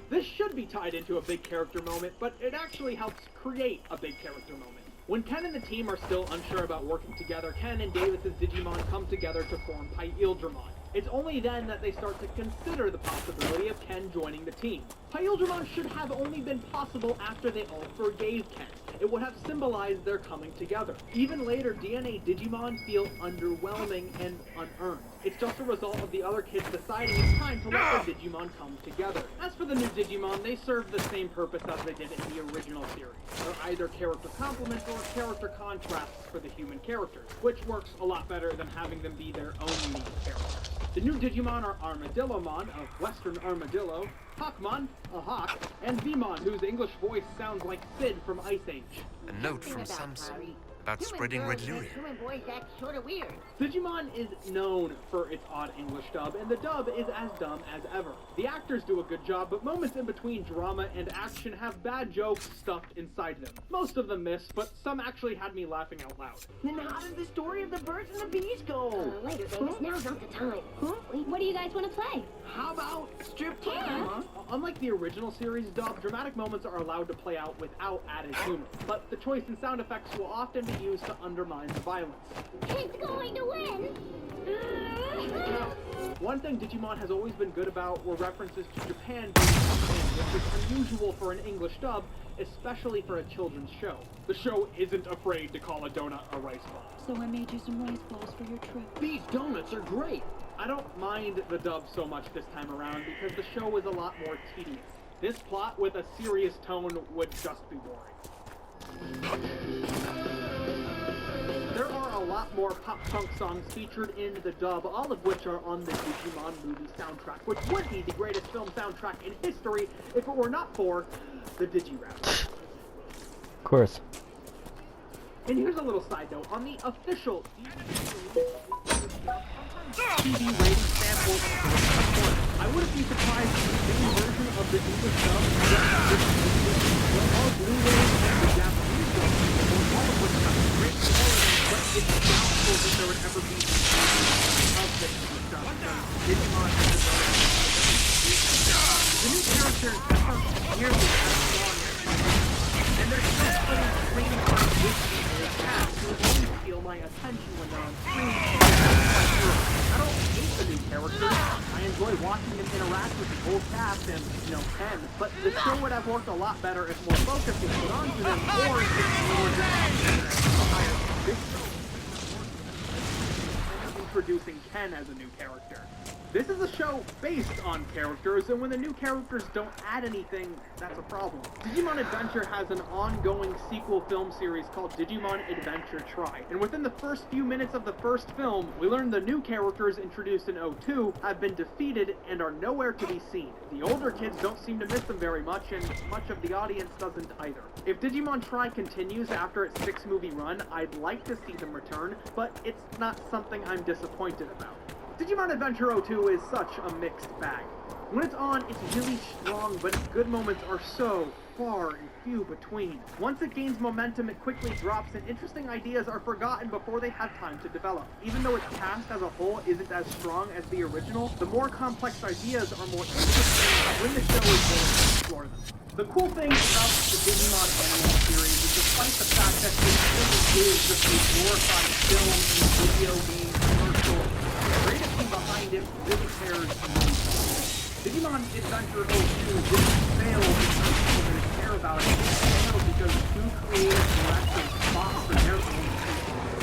This should be tied into a big character moment, but it actually helps create a big character moment. When Ken and the team are still unsure about working together, Ken and Davis's Digimon come together to form Pyildramon. It's only then that they start to consider the possibility of Ken joining the team. Pyildramon should have only been possible after they all forgave Ken. It would have symbolized their coming together. Even later, DNA Digimon feel underwhelming and unearned. It's just a result of the other kids deciding it's time to let their Digimon come together. As for the new Digimon, they serve the same purpose as they did in the original series. They're either character complements or character contrasts for the human characters, which works a lot better than having them be their own unique characters. The new Digimon are Armadillomon, a Western armadillo, Hawkmon, a hawk, and Vmon, whose English voice sounds like Sid from Ice Age. A note from Samson about spreading red lyria. Human boys act sort of weird. Digimon is known for its odd English dub, and the dub is as dumb as ever. The actors do a good job, but moments in between drama and action have bad jokes stuffed inside them. Most of them miss, but some actually had me laughing out loud. Then how does the story of the birds and the bees go? Later, Davis. Now's not the time. Huh? What do you guys want to play? How about strip time, huh? Unlike the original series dub, dramatic moments are allowed to play out without added humor, but the choice in sound effects will often be used to undermine the violence. It's going to win! One thing Digimon has always been good about were references to Japan being in, which is unusual for an English dub, especially for a children's show. The show isn't afraid to call a donut a rice ball. So I made you some rice balls for your trip. These donuts are great. I don't mind the dub so much this time around because the show is a lot more tedious. This plot with a serious tone would just be boring. There are a lot more pop-punk songs featured in the dub, all of which are on the Digimon movie soundtrack, which would be the greatest film soundtrack in history if it were not for the Digirap. Of course. And here's a little side note. On the official TV rating samples, I wouldn't be surprised if the same version of the English dub but all Blu-rays and the Japanese dub, all of which have great quality, but it's doubtful that there would ever be of the English dub. Digimon has developed the new characters aren't nearly as strong as and they're still putting screen time with the cast who always steal my attention when they're on screen. I don't hate the new characters. I enjoy watching them interact with the whole cast and, Ken, but the show would have worked a lot better if more focus was put onto them or if they were just introducing Ken as a new character. This is a show based on characters, and when the new characters don't add anything, that's a problem. Digimon Adventure has an ongoing sequel film series called Digimon Adventure Tri, and within the first few minutes of the first film, we learn the new characters introduced in 02 have been defeated and are nowhere to be seen. The older kids don't seem to miss them very much, and much of the audience doesn't either. If Digimon Tri continues after its 6-movie run, I'd like to see them return, but it's not something I'm disappointed about. Digimon Adventure 02 is such a mixed bag. When it's on, it's really strong, but its good moments are so far and few between. Once it gains momentum, it quickly drops, and interesting ideas are forgotten before they have time to develop. Even though its cast as a whole isn't as strong as the original, the more complex ideas are more interesting when the show is going to explore them. The cool thing about the Digimon anime series is despite the fact that it really is just a glorified film and video game commercial, the creative team behind it really cares about it. Digimon Adventure 02 didn't fail because people didn't care about it. It failed because two creative directors fought for their own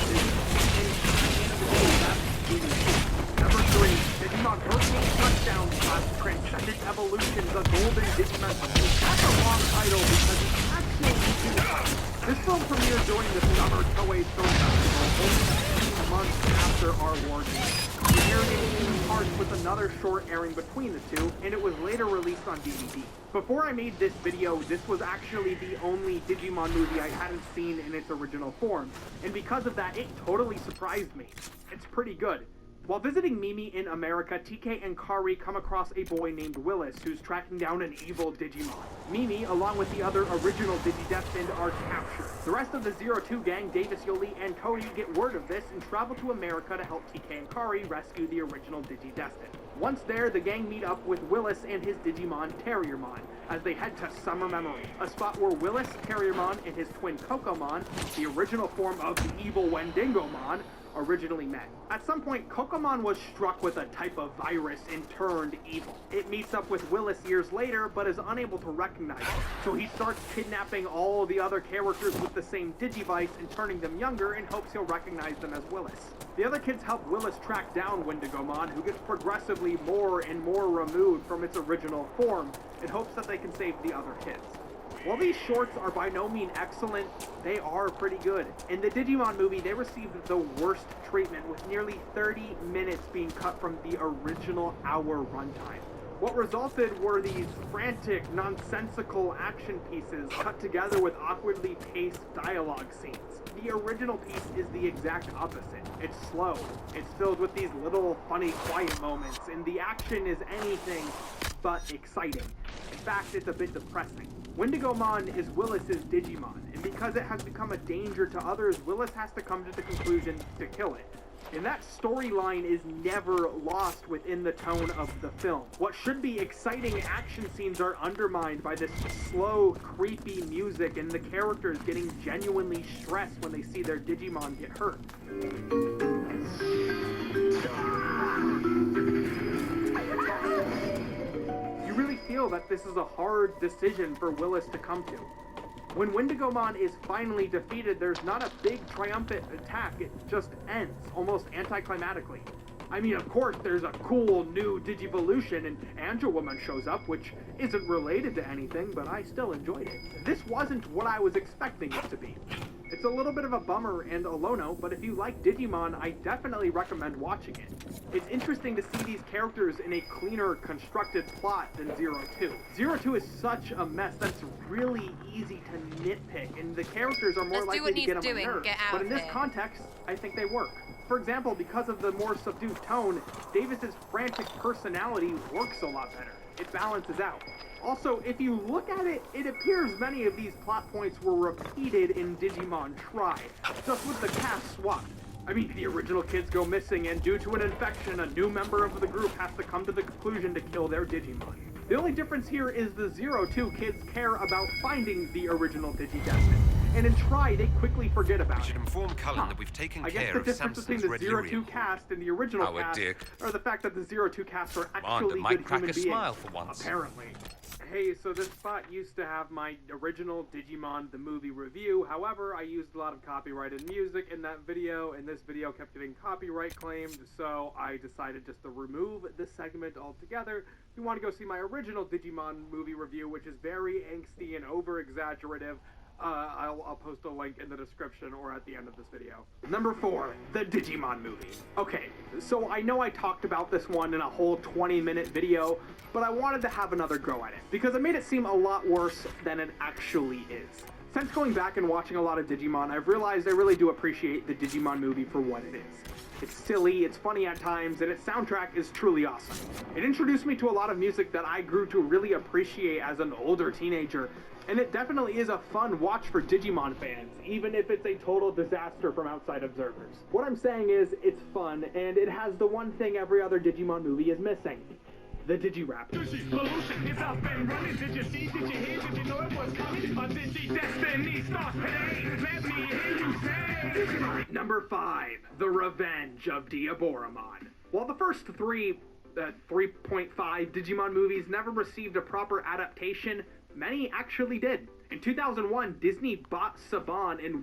vision. And at the end of the day, that's really cool. Number 3, Digimon Hurricane Touchdown / Transcendent Evolution, The Golden Digimon. That's a long title because it's actually good. This film premiered during the Summer Toei Film Festival, only a few months after our war date. It aired in parts with another short airing between the two, and it was later released on DVD. Before I made this video, this was actually the only Digimon movie I hadn't seen in its original form, and because of that, it totally surprised me. It's pretty good. While visiting Mimi in America, TK and Kari come across a boy named Willis who's tracking down an evil Digimon. Mimi, along with the other original Digidestined, are captured. The rest of the 02 gang, Davis, Yoli, and Cody, get word of this and travel to America to help TK and Kari rescue the original Digidestined. Once there, the gang meet up with Willis and his Digimon, Terriermon, as they head to Summer Memory, a spot where Willis, Terriermon, and his twin Kokomon, the original form of the evil Wendigomon, originally met. At some point, Kokomon was struck with a type of virus and turned evil. It meets up with Willis years later, but is unable to recognize it. So he starts kidnapping all the other characters with the same Digivice and turning them younger in hopes he'll recognize them as Willis. The other kids help Willis track down Wendigomon, who gets progressively more and more removed from its original form, in hopes that they can save the other kids. While these shorts are by no means excellent, they are pretty good. In the Digimon movie, they received the worst treatment, with nearly 30 minutes being cut from the original hour runtime. What resulted were these frantic, nonsensical action pieces cut together with awkwardly paced dialogue scenes. The original piece is the exact opposite. It's slow, it's filled with these little funny quiet moments, and the action is anything but exciting. In fact, it's a bit depressing. Wendigomon is Willis's Digimon, and because it has become a danger to others, Willis has to come to the conclusion to kill it. And that storyline is never lost within the tone of the film. What should be exciting action scenes are undermined by this slow, creepy music and the characters getting genuinely stressed when they see their Digimon get hurt. You really feel that this is a hard decision for Willis to come to. When Wendigomon is finally defeated, there's not a big triumphant attack, it just ends, almost anticlimactically. I mean, of course, there's a cool new Digivolution, and Angel-Woman shows up, which isn't related to anything, but I still enjoyed it. This wasn't what I was expecting it to be. It's a little bit of a bummer and a low-no, but if you like Digimon, I definitely recommend watching it. It's interesting to see these characters in a cleaner, constructed plot than 02. 02 is such a mess that's really easy to nitpick, and the characters are more likely to get on my nerves. But in this context, I think they work. For example, because of the more subdued tone, Davis's frantic personality works a lot better. It balances out. Also, if you look at it, it appears many of these plot points were repeated in Digimon Tri, just with the cast swapped. I mean, the original kids go missing, and due to an infection, a new member of the group has to come to the conclusion to kill their Digimon. The only difference here is the 02 kids care about finding the original Digidestined, and in Tri, they quickly forget about it. We should inform Cullen that we've taken care of Samson's Red Lyrium. I guess the difference between the 02 cast and the original cast, or the fact that the 02 cast are actually good human beings. Smile for once. Apparently. Hey, so this spot used to have my original Digimon the movie review. However, I used a lot of copyrighted music in that video, and this video kept getting copyright claimed, so I decided just to remove this segment altogether. If you want to go see my original Digimon movie review, which is very angsty and over-exaggerative, I'll post a link in the description or at the end of this video. Number 4, the Digimon movie. Okay, so I know I talked about this one in a whole 20-minute video, but I wanted to have another go at it, because it made it seem a lot worse than it actually is. Since going back and watching a lot of Digimon, I've realized I really do appreciate the Digimon movie for what it is. It's silly, it's funny at times, and its soundtrack is truly awesome. It introduced me to a lot of music that I grew to really appreciate as an older teenager, and it definitely is a fun watch for Digimon fans, even if it's a total disaster from outside observers. What I'm saying is, it's fun, and it has the one thing every other Digimon movie is missing. The Digi-Rap. Pollution is up and running. Did you see? Did you hear? Did you know it was coming? A Digi-Destiny starts today. Let me hear you say. Number 5, The Revenge of Diaboromon. While the first 3.5 Digimon movies never received a proper adaptation, many actually did. In 2001, Disney bought Saban and